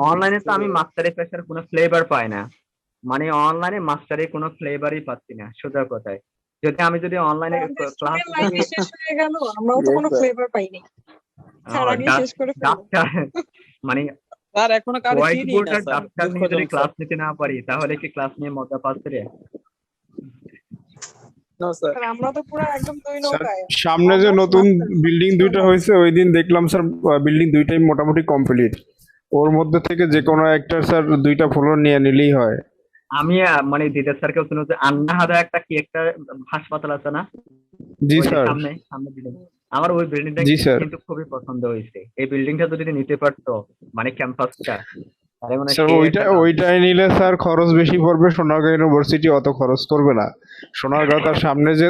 Speaker 1: অনলাইনে তো আমি মাস্টারি পেশার কোনো ফ্লেভার পাই না, মানে অনলাইনে মাস্টারি কোনো ফ্লেভারই পাচ্ছি না সোজা কথায়। যদি অনলাইনে
Speaker 9: আমাদের
Speaker 1: ক্লাস
Speaker 9: স্টুডেন্ট লাইফ শেষ হয়ে গেল, আমরাও তো কোনো ফ্লেভার পাইনি, স্যার আগেই শেষ করে ফেললো।
Speaker 1: মানে
Speaker 4: স্যার এখনো কারো
Speaker 1: হোয়াইট
Speaker 4: চিনি
Speaker 1: বোর্ড
Speaker 4: না
Speaker 1: আর
Speaker 4: স্যার,
Speaker 1: ডাক্তার নিয়ে যদি
Speaker 4: দুঃখজনক
Speaker 1: ক্লাস
Speaker 4: স্যার।
Speaker 1: নিতে না পারি তাহলে কি ক্লাস নিয়ে মজা পাচ্ছে রে?
Speaker 4: No sir.
Speaker 9: স্যার আমরা তো পুরো একদম দুই
Speaker 8: স্যার
Speaker 9: নৌকায়।
Speaker 8: সামনে যে
Speaker 9: আমরা
Speaker 8: নতুন
Speaker 9: master
Speaker 8: বিল্ডিং দুইটা হয়েছে ওই দিন দেখলাম স্যার বিল্ডিং দুইটাই মোটামুটি কমপ্লিট, ওর মধ্যে থেকে যে কোনো একটা স্যার দুইটা ফ্লোর নিয়ে নিলেই হয়।
Speaker 1: আমি মানে দিদার স্যারকেও শুনে যে আন্না হাদা একটা কি একটা হাসপাতাল আছে না,
Speaker 8: জি
Speaker 1: ওই যে
Speaker 8: স্যার।
Speaker 1: সামনে সামনে বিল্ডিং, আমার ওই বিল্ডিংটা
Speaker 8: জি স্যার।
Speaker 1: কিন্তু খুবই পছন্দ হয়েছে। এই বিল্ডিংটা যদি নিতে পারতো মানে ক্যাম্পাসটা, তাহলে মানে
Speaker 8: স্যার
Speaker 1: সে
Speaker 8: ওইটা
Speaker 1: একটা
Speaker 8: ওইটাই নিলে স্যার খরচ বেশি পড়বে, সোনারগাঁও ইউনিভার্সিটি অত খরচ করবে না। সোনারগাঁও তার সামনে যে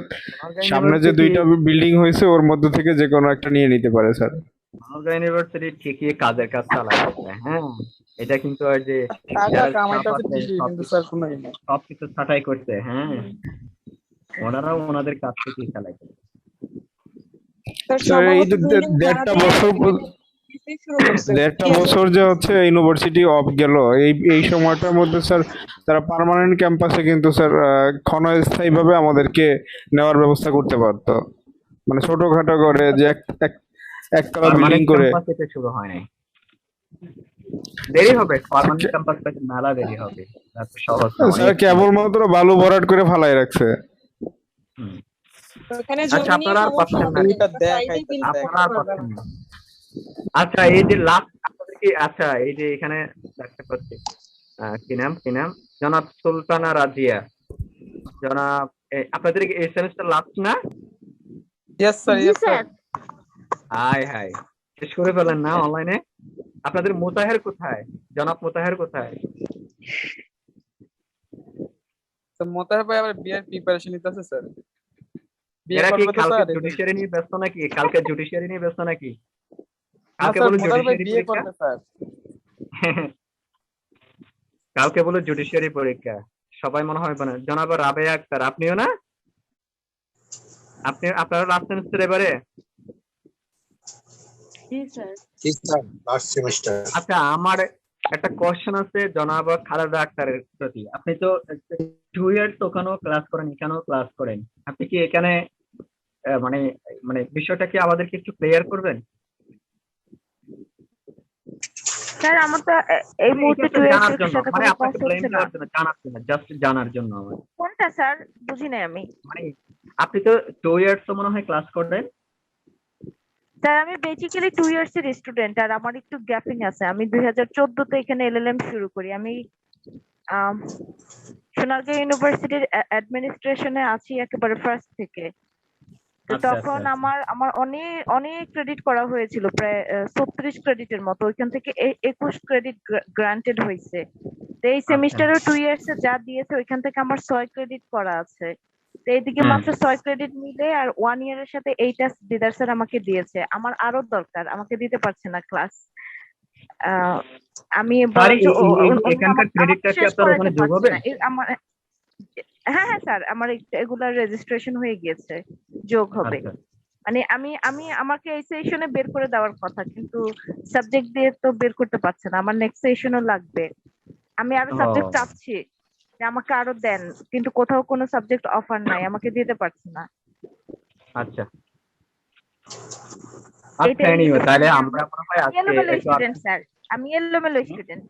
Speaker 1: ইউনিভার্সিটি
Speaker 8: দুইটা বিল্ডিং হয়েছে ওর মধ্যে থেকে যে কোনো একটা নিয়ে নিতে পারে স্যার।
Speaker 1: সোনারগাঁও ইউনিভার্সিটি ঠিকই কাজের কাজ চালাচ্ছে, হ্যাঁ। এটা কিন্তু আর যে
Speaker 4: টাকা
Speaker 1: যারা
Speaker 4: কামাইতেছে
Speaker 1: staff আছে,
Speaker 4: ঠিকই, কিন্তু স্যার কোনো ই নেই।
Speaker 1: সবকিছু ছাঁটাই করছে, হ্যাঁ। ওনারাও ওনাদের কাজ থেকেই চালায়।
Speaker 9: স্যার
Speaker 8: স্যার এই
Speaker 9: সম্ভবত
Speaker 8: যে
Speaker 9: বিল্ডিং
Speaker 8: দেড়টা
Speaker 9: ভাড়া
Speaker 8: বছর
Speaker 9: দিয়ে শুরু করছে।
Speaker 8: দেড়টা বছর যে হচ্ছে ইউনিভার্সিটি অফ গেল, এই সময়টার মধ্যে স্যার তারা পার্মানেন্ট ক্যাম্পাসে কিন্তু স্যার ক্ষণস্থায়ী ভাবে আমাদেরকে নেওয়ার ব্যবস্থা করতে পারতো, মানে ছোটখাটো করে যে একতলা বিল্ডিং
Speaker 1: পার্মানেন্ট
Speaker 8: করে।
Speaker 1: ক্যাম্পাস থেকে শুরু হয় নাই, দেরি হবে। পার্মানেন্ট ক্যাম্পাস থেকে মেলা দেরি হবে, এত সহজ না,
Speaker 8: স্যার
Speaker 1: অনেক
Speaker 8: কেবলমাত্র বালু ভরাট করে ফালাই রাখছে।
Speaker 1: হুম।
Speaker 9: ওখানে
Speaker 1: আচ্ছা,
Speaker 9: জমি নিয়ে
Speaker 1: আপনারা আর
Speaker 9: সমস্যা
Speaker 1: পাচ্ছেন না,
Speaker 9: হবে,
Speaker 4: এটা
Speaker 9: সাইডে বিল্ডিং
Speaker 1: আপনারা আর
Speaker 9: করতে পারবে
Speaker 1: পাচ্ছেন
Speaker 9: না।
Speaker 1: না। আচ্ছা, এই যে লাস্ট আপনাদের কি, আচ্ছা এই যে এখানে দেখতে পাচ্ছি কি নাম জনাব সুলতানা রাজিয়া, জনাব আপনাদের কি এই সেমিস্টার লাস্ট না?
Speaker 4: Yes sir, yes sir.
Speaker 1: High high, শেষ করে ফেলেন না অনলাইনে? আপনাদের মোতাহের কোথায়, জনাব মোতাহের কোথায়?
Speaker 4: তো মোতাহের ভাই আবার বিয়ের প্রিপারেশন নিতেছে স্যার। বিয়ে
Speaker 1: এরা কি
Speaker 4: করবে তো
Speaker 1: কালকে
Speaker 4: স্যার।
Speaker 1: জুডিশিয়ারি নিয়ে ব্যস্ত নাকি? কালকে জুডিশিয়ারি নিয়ে ব্যস্ত নাকি?
Speaker 4: না
Speaker 1: কালকে
Speaker 4: স্যার,
Speaker 1: বলো
Speaker 4: মোতাহের ভাই
Speaker 1: জুডিশিয়ারি
Speaker 4: বিয়ে
Speaker 1: পরীক্ষা।
Speaker 4: করবে স্যার।
Speaker 1: কালকে বলো জুডিশিয়ারি পরীক্ষা, সবাই মনে হয় মানে জনাব রাবেয়া আক্তার, আপনিও না? আপনারা লাস্ট সেমিস্টার এবারে?
Speaker 10: জি স্যার।
Speaker 5: জি স্যার, লাস্ট সেমিস্টার।
Speaker 1: আচ্ছা, আমার একটা কোশ্চেন আছে জনাব খালেদা আক্তারের প্রতি। আপনি তো 2 ইয়ার্স ওখানেও ক্লাস করেন, এখানেও ক্লাস করেন, আপনি কি এখানে মানে মানে বিষয়টা কি আমাদেরকে একটু ক্লিয়ার করবেন?
Speaker 10: স্যার আমার তো এই
Speaker 1: মানে
Speaker 10: মুহূর্তে
Speaker 1: এটা জানার
Speaker 10: টুয়েলভ এর
Speaker 1: জন্য,
Speaker 10: সাথে
Speaker 1: মানে
Speaker 10: কোনো
Speaker 1: আপনাকে
Speaker 10: ক্লাস
Speaker 1: ব্লেম
Speaker 10: হচ্ছে না।
Speaker 1: দেওয়ার জন্য, জানার জন্য, জাস্ট জানার জন্য আমার।
Speaker 10: কোনটা স্যার বুঝি নাই আমি।
Speaker 1: মানে আপনি তো 2 ইয়ার্স মনে হয় ক্লাস করেন।
Speaker 10: স্যার আমি বেসিক্যালি 2 ইয়ার্স এর স্টুডেন্ট, আর আমার একটু গ্যাপিং আছে। আমি 2014 তে এখানে এলএলএম শুরু করি। আমি সোনারগাঁও ইউনিভার্সিটির অ্যাডমিনিস্ট্রেশনে আছি একেবারে ফার্স্ট থেকে। তো
Speaker 1: আচ্ছা,
Speaker 10: তখন
Speaker 1: আচ্ছা,
Speaker 10: আমার আমার অনেক অনেক ক্রেডিট করা হয়েছিল, প্রায় 36 ক্রেডিটের মতো। ওইখান থেকে 21 ক্রেডিট গ্রান্টেড হয়েছে। তো এই
Speaker 1: আচ্ছা।
Speaker 10: সেমিস্টারে 2 ইয়ার্স এ যা দিয়েছে ওইখান থেকে আমার 6 ক্রেডিট করা আছে। তো এইদিকে
Speaker 1: হুম।
Speaker 10: মাত্র 6 ক্রেডিট মিলে আর 1 ইয়ারের সাথে এইটা দিদার স্যার আমাকে দিয়েছে। আমার আরো দরকার, আমাকে দিতে পারছে না ক্লাস। আমি
Speaker 1: স্যার
Speaker 10: বরঞ্চ
Speaker 1: এখানকার ক্রেডিটটা কি
Speaker 10: শেষ
Speaker 1: আপনার
Speaker 10: করাতে
Speaker 1: ওখানে যোগ
Speaker 10: পারছি
Speaker 1: হবে?
Speaker 10: না। আমার হ্যাঁ হ্যাঁ স্যার, আমার এগুলার রেজিস্ট্রেশন হয়ে গিয়েছে, যোগ হবে।
Speaker 1: আচ্ছা।
Speaker 10: মানে আমি আমাকে এই সেশনে বের করে দেওয়ার কথা, কিন্তু সাবজেক্ট দিয়ে তো বের করতে পারছে না। আমার নেক্সট সেশনও লাগবে। আমি আরো সাবজেক্ট
Speaker 1: ও,
Speaker 10: চাচ্ছি যে আমাকে আরো দেন, কিন্তু কোথাও কোনো সাবজেক্ট অফার নাই, আমাকে দিতে পারছে না।
Speaker 1: আচ্ছা। আচ্ছা,
Speaker 10: এটাই
Speaker 1: এনিওয়ে তাহলে আমরা মনে হয় আজকে
Speaker 10: এলোমেলো
Speaker 1: একটু
Speaker 10: স্টুডেন্ট স্যার, আমি এলোমেলো স্টুডেন্ট।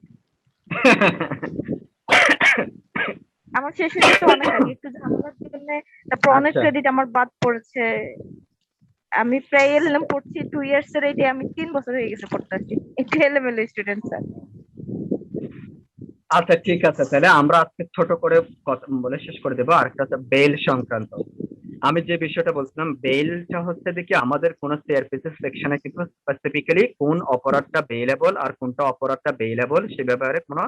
Speaker 10: আমার শেষ হয়ে যেত অনেক আগে, একটু ঝামেলার জন্য। তারপর অনেক
Speaker 1: আচ্ছা।
Speaker 10: ক্রেডিট আমার বাদ পড়েছে। আমি প্রায় এলএলএম পড়ছি 2 ইয়ার্স এর, এটা আমি 3 বছর হয়ে গেছে পড়তেছি। একটু এলোমেলো স্টুডেন্ট স্যার।
Speaker 1: আচ্ছা, ঠিক আছে, তাহলে আমরা আজকে ছোট করে কথা বলে শেষ করে দেবো। আর একটা হচ্ছে বেল সংক্রান্ত। আমি যে বিষয়টা বলছিলাম, বেলটা হচ্ছে দেখি আমাদের কোন সিআরপিসি সেকশনে কিন্তু স্পেসিফিক্যালি কোন অপরাধটা বেইলেবল আর কোনটা অপরাধটা বেইলেবল সে ব্যাপারে কোনো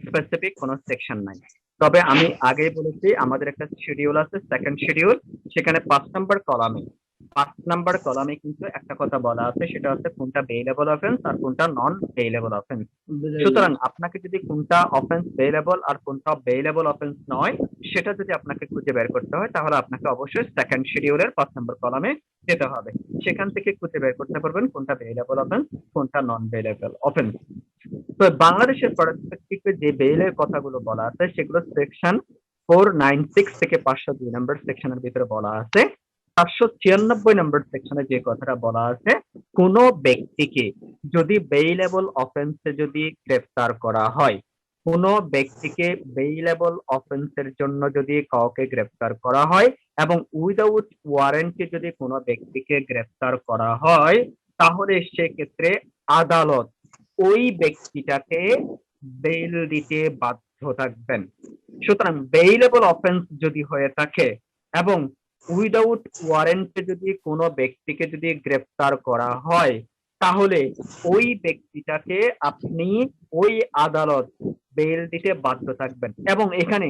Speaker 1: স্পেসিফিক কোনো সেকশন নাই। তবে আমি আগেই বলেছি আমাদের একটা শিডিউল আছে, সেকেন্ড শিডিউল, সেখানে 5 নাম্বার কলামে কিন্তু একটা কথা বলা আছে, সেটা হচ্ছে কোনটা বেইলেবল অফেন্স আর কোনটা নন বেইলেবল অফেন্স। সুতরাং আপনাকে যদি কোনটা অফেন্স বেইলেবল আর কোনটা বেইলেবল অফেন্স নয় সেটা যদি আপনাকে খুঁজে বের করতে হয়, তাহলে আপনাকে অবশ্যই সেকেন্ড শিডিউলের 5 নম্বর কলামে যেতে হবে। সেখান থেকে খুঁজে বের করতে পারবেন কোনটা বেইলেবল অফেন্স, কোনটা নন বেইলেবল অফেন্স। তো বাংলাদেশের পার্সপেক্টিভে যে বেইলের কথাগুলো বলা আছে সেগুলো সেকশন 496 থেকে 502 নম্বর সেকশনের ভিতরে বলা আছে। 796 নম্বর সেকশনে যে কথাটা বলা আছে, কোন ব্যক্তিকে যদি বেইলেবল অফেন্সে যদি গ্রেফতার করা হয়, কোনো ব্যক্তিকে বেইলেবল অফেন্সের জন্য যদি কাউকে গ্রেফতার করা হয় এবং উইদাউট ওয়ারেন্টে যদি কোনো ব্যক্তিকে গ্রেফতার করা হয়, তাহলে সেক্ষেত্রে আদালত ওই ব্যক্তিটাকে বেইল দিতে বাধ্য থাকবেন। সুতরাং বেইলেবল অফেন্স যদি হয়ে থাকে এবং উইদাউট ওয়ারেন্টে যদি কোনো ব্যক্তিকে যদি গ্রেফতার করা হয়, তাহলে ওই ব্যক্তিটাকে আপনি ওই আদালত বেল দিতে বাধ্য থাকবেন। এবং এখানে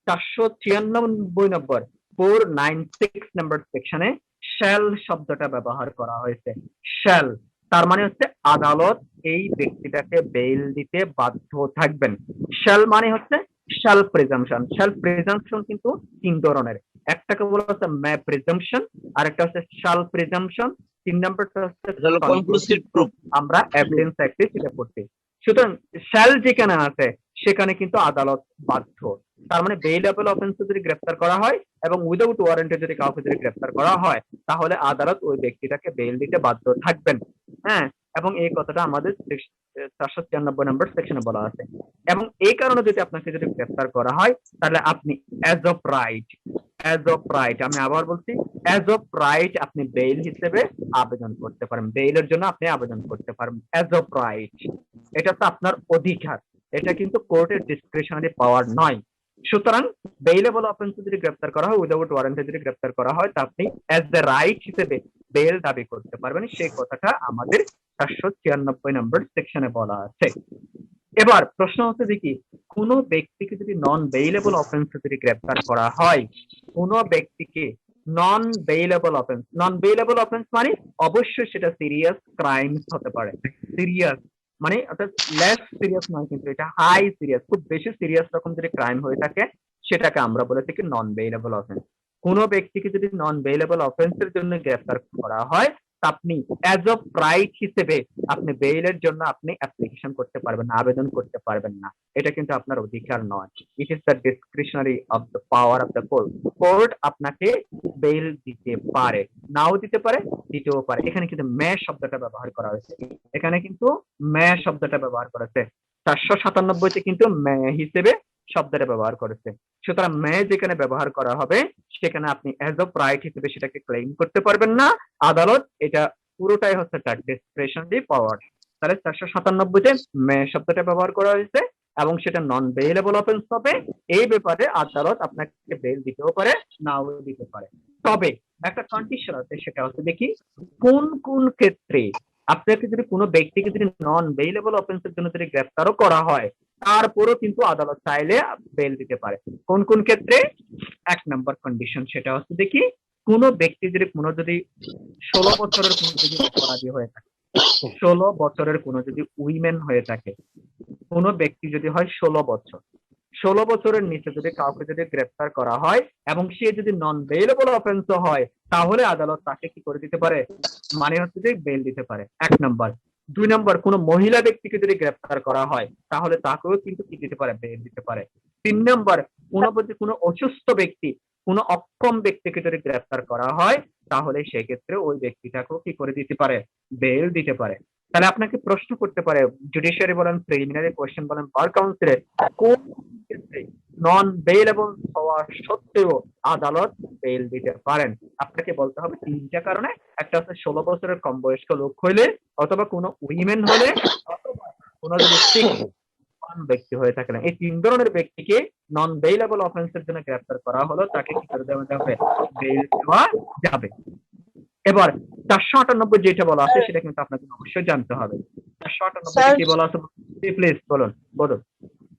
Speaker 1: 496 নম্বর 496 নম্বর সেকশনে শ্যাল শব্দটা ব্যবহার করা হয়েছে। শ্যাল তার মানে হচ্ছে আদালত এই ব্যক্তিটাকে বেল দিতে বাধ্য থাকবেন। শ্যাল মানে হচ্ছে শ্যাল প্রিজাম্পশন। শ্যাল প্রিজাম্পশন কিন্তু তিন ধরনের, একটাকে বলা হচ্ছে মে প্রিজাম্পশন, আরেকটা হচ্ছে শ্যাল প্রিজাম্পশন, তিন নম্বরটা হচ্ছে কনক্লুসিভ প্রুফ। আমরা এভিডেন্স অ্যাক্টে সেটা পড়ছি। সুতরাং শ্যাল যেখানে আছে সেখানে কিন্তু আদালত বাধ্য। তার মানে বেইলেবল অফেন্সে যদি গ্রেফতার করা হয় এবং উইদাউট ওয়ারেন্টে যদি কাউকে যদি গ্রেফতার করা হয়, তাহলে আদালত ওই ব্যক্তিটাকে বেল দিতে বাধ্য থাকবেন। হ্যাঁ, এবং এই কথাটা আমাদের 496 নম্বর সেকশনে বলা আছে। এবং এই কারণে যদি আপনাকে যদি গ্রেফতার করা হয়, তাহলে আপনি অ্যাজ অফ রাইট, আমি আবার বলছি, অ্যাজ অফ রাইট আপনি বেইল হিসেবে আবেদন করতে পারেন। বেইলের জন্য আপনি আবেদন করতে পারেন অ্যাজ অফ রাইট। এটা তো আপনার অধিকার, এটা কিন্তু কোর্টের ডিসক্রিশনারি পাওয়ার নয়। সুতরাং বেইলেবল অফেন্সে যদি গ্রেফতার করা হয়, উইদাউট ওয়ারেন্টে যদি গ্রেফতার করা হয়, তা আপনি অ্যাজ দ্য রাইট হিসেবে বেল দাবি করতে পারবেন। সেই কথাটা আমাদের 496 নম্বর সেকশনে বলা আছে। এবার প্রশ্ন হচ্ছে যে কি, কোনো ব্যক্তিকে যদি নন বেইলেবল অফেন্সে যদি গ্রেফতার করা হয়, কোনো ব্যক্তিকে নন বেইলেবল অফেন্স মানে অবশ্যই সেটা সিরিয়াস ক্রাইমস হতে পারে। সিরিয়াস মানে অর্থাৎ লেস সিরিয়াস নয়, কিন্তু এটা হাই সিরিয়াস, খুব বেশি সিরিয়াস রকম যদি ক্রাইম হয়ে থাকে, সেটাকে আমরা বলে থাকি নন বেইলেবল অফেন্স। কোনো ব্যক্তিকে যদি নন বেইলেবল অফেন্সের জন্য গ্রেফতার করা হয়, আপনি অ্যাজ অফ রাইট হিসেবে আপনি বেইলের জন্য আপনি অ্যাপ্লিকেশন করতে পারবেন না, আবেদন করতে পারবেন না। এটা কিন্তু আপনার অধিকার নয়। It is the discretionary of the power of the court. Court আপনাকে বেইল দিতে পারে, নাও দিতে পারে, দিতেও পারে। এখানে কিন্তু মে শব্দটা ব্যবহার করা হয়েছে, এখানে কিন্তু মে শব্দটা ব্যবহার করেছে। 497-তে কিন্তু মে হিসেবে শব্দটা ব্যবহার করেছে। সুতরাং মে যেখানে ব্যবহার করা হবে, সেখানে আপনি অ্যাজ অফ রাইট হিসেবে সেটাকে ক্লেম করতে পারবেন না। আদালত এটা পুরোটাই হচ্ছে তার ডিসক্রিশনারি পাওয়ার। তাহলে 497-তে মে শব্দটা ব্যবহার করা হয়েছে এবং সেটা নন বেইলেবল অফেন্স হবে। এই ব্যাপারে আদালত আপনাকে বেল দিতেও পারে, নাও দিতে পারে। তবে একটা কন্ডিশন আছে, সেটা হচ্ছে দেখি কোন কোন ক্ষেত্রে আপনাকে যদি কোনো ব্যক্তিকে যদি নন বেইলেবল অফেন্সের জন্য যদি গ্রেফতারও করা হয়, তারপরও কিন্তু আদালত চাইলে বেল দিতে পারে। কোন কোন ক্ষেত্রে? এক নম্বর কন্ডিশন সেটা হচ্ছে দেখি, কোনো ব্যক্তি যদি 16 বছরের কোনো যদি অপরাধী হয়ে থাকে, 16 বছরের কোনো যদি উইমেন হয়ে থাকে, কোনো ব্যক্তি যদি হয় 16 বছরের নিচে যদি কাউকে যদি গ্রেফতার করা হয় এবং সে যদি নন বেইলেবল অফেন্স হয়, তাহলে আদালত তাকে কি করে দিতে পারে, মানে হচ্ছে যে বেল দিতে পারে। এক নম্বর। দুই নম্বর, কোনো মহিলা ব্যক্তিকে যদি গ্রেফতার করা হয়, তাহলে তাকেও কিন্তু কি দিতে পারে, বেল দিতে পারে। তিন নম্বর, কোনো অসুস্থ ব্যক্তি, কোনো অক্ষম ব্যক্তিকে যদি গ্রেফতার করা হয়, তাহলে সেক্ষেত্রে ওই ব্যক্তিটাকেও কি করে দিতে পারে, বেল দিতে পারে। তাহলে আপনাকে প্রশ্ন করতে পারে, জুডিশিয়ারি বলেন, প্রিলিমিনারি কোয়েশ্চেন বলেন, বার কাউন্সিলে কোন ক্ষেত্রে নন বেইলেবল হওয়া সত্ত্বেও আদালত বেল দিতে পারেন। আপনাকে বলতে হবে তিনটা কারণে। একটা হচ্ছে 16 বছরের কম বয়স্ক লোক হইলে, অথবা কোনো উইমেন হলে, অথবা কোনো যদি sick ব্যক্তি হয়ে থাকেন। এই তিন ধরনের ব্যক্তিকে নন বেইলেবল অফেন্সের জন্য গ্রেফতার করা হলো, তাকে কি করে দেওয়া যাবে, বেল দেওয়া যাবে। এবার 498 যেটা বলা আছে সেটা কিন্তু আপনাকে অবশ্যই জানতে হবে। 498 কি বলা আছে প্লিজ বলুন।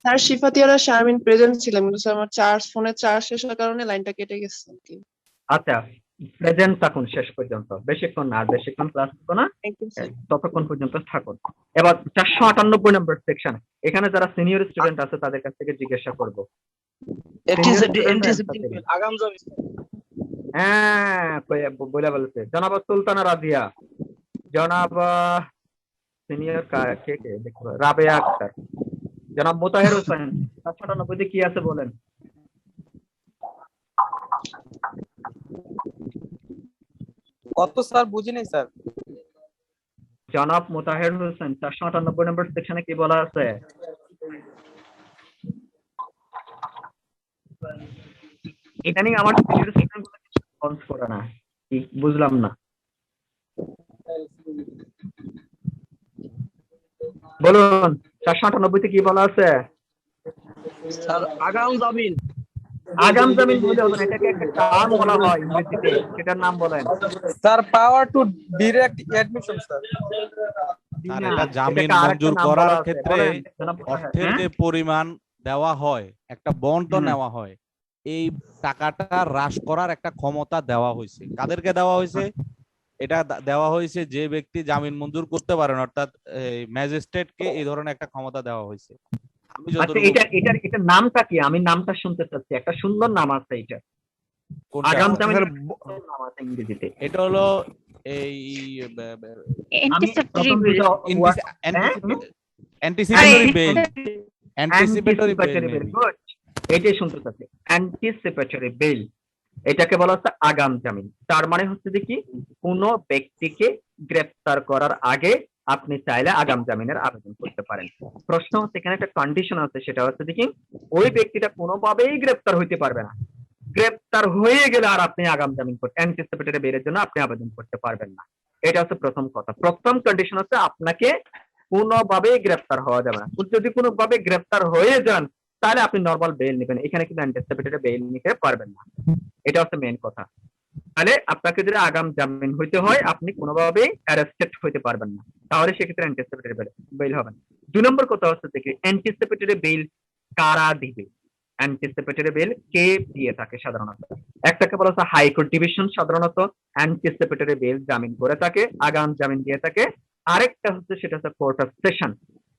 Speaker 7: স্যার শিফাতিয়ারা শারমিন প্রেজেন্ট ছিলাম, কিন্তু স্যার আমার ফোনে চার্জ শেষ হওয়ার কারণে লাইনটা কেটে গেছে।
Speaker 1: আচ্ছা, প্রেজেন্ট থাকুন শেষ পর্যন্ত, বেশিক্ষণ না, বেশিক্ষণ ক্লাস করবো না, ততক্ষণ পর্যন্ত থাকুন। এবার 498 নম্বর সেকশন, এখানে যারা সিনিয়র স্টুডেন্ট আছে তাদের কাছ থেকে জিজ্ঞাসা করবো। হ্যাঁ, বলে বলছে জনাব সুলতানা রাজিয়া, জনাব সিনিয়র কে কে দেখো, রাবেয়া আক্তার, জনাব মোতাহের হোসেন। 498 কি আছে বলেন।
Speaker 4: কত স্যার, বুঝি নাই স্যার।
Speaker 1: জনাব মোতাহের হোসেন, 498 নম্বর সেকশনে কি বলা আছে? এটা নিয়ে আমার সিনিয়র স্টুডেন্ট রেসপন্স করে না, কি বুঝলাম না, বলুন 498 তে কি বলা আছে?
Speaker 6: স্যার আগাম জামিন।
Speaker 1: আগাম জামিন বলে হবে না, এটাকে একটা টার্ম বলা হয় ইংরেজিতে, সেটার নাম বলেন।
Speaker 4: Sir power to direct admission sir.
Speaker 11: আর
Speaker 1: না,
Speaker 11: এটা জামিন
Speaker 1: এটাকে আরেকটা
Speaker 11: মঞ্জুর
Speaker 1: নাম
Speaker 11: করার
Speaker 1: বলা আছে,
Speaker 11: ক্ষেত্রে
Speaker 1: বলেন, জনাব
Speaker 11: অর্থের
Speaker 1: হ্যাঁ?
Speaker 11: যে পরিমাণ দেওয়া হয়, একটা বন্ড তো
Speaker 1: হুম।
Speaker 11: নেওয়া হয়, এই টাকাটা হ্রাস করার একটা ক্ষমতা দেওয়া হয়েছে। কাদেরকে দেওয়া হয়েছে? এটা দেওয়া হয়েছে যে ব্যক্তি জামিন মঞ্জুর করতে পারেন, অর্থাৎ ম্যাজিস্ট্রেটকে এই ধরনের একটা ক্ষমতা দেওয়া হয়েছে। আমি
Speaker 1: আচ্ছা,
Speaker 11: যতটুকু
Speaker 1: এটার নামটা কি? আমি নামটা শুনতে চাচ্ছি, একটা সুন্দর নাম আছে এটা,
Speaker 11: কোনটা?
Speaker 1: আগাম
Speaker 3: স্যার
Speaker 1: জামিনের নাম আছে ইংরেজিতে।
Speaker 11: এটা হলো এই
Speaker 1: আমি প্রথম দুটো
Speaker 11: anticipatory bail. Anticipatory bail
Speaker 1: anticipatory bail, good, এটাই শুনতে চাচ্ছি, অ্যান্টিসিপেটরি বেল, এটাকে বলা হচ্ছে আগাম জামিন। তার মানে হচ্ছে যে কি, কোনো ব্যক্তিকে গ্রেফতার করার আগে আপনি চাইলে আগাম জামিনের আবেদন করতে পারেন। প্রশ্ন হচ্ছে এখানে একটা কন্ডিশন আছে, সেটা হচ্ছে যে কি, ওই ব্যক্তিটা কোনোভাবেই গ্রেফতার হইতে পারবে না, গ্রেফতার হয়ে গেলে আর আপনি আগাম জামিন করতে, অ্যান্টিসিপেটরি বেলের জন্য আপনি আবেদন করতে পারবেন না। এটা হচ্ছে প্রথম কথা। প্রথম কন্ডিশন হচ্ছে আপনাকে কোনোভাবেই গ্রেফতার হওয়া যাবে না। যদি কোনোভাবে গ্রেফতার হয়ে যান তাহলে আপনি নর্মাল বেল নেবেন, এখানে কিন্তু অ্যান্টিসিপেটরি বেল নিতে পারবেন না। এটা হচ্ছে মেইন কথা। তাহলে আপনাকে যদি আগাম জামিন হইতে হয়, আপনি কোনোভাবেই অ্যারেস্টেড হইতে পারবেন না, তাহলে সেক্ষেত্রে অ্যান্টিসিপেটরি বেল হবে না। 2 নম্বর কথা হচ্ছে যে অ্যান্টিসিপেটরি বেল কারা দিবে? অ্যান্টিসিপেটরি বেল কে দিয়ে থাকে সাধারণত? একটাকে বলা হচ্ছে হাইকোর্ট ডিভিশন সাধারণত অ্যান্টিসিপেটরি বেল জামিন করে থাকে, আগাম জামিন দিয়ে থাকে। আরেকটা হচ্ছে, সেটা হচ্ছে কোর্ট অফ সেশন।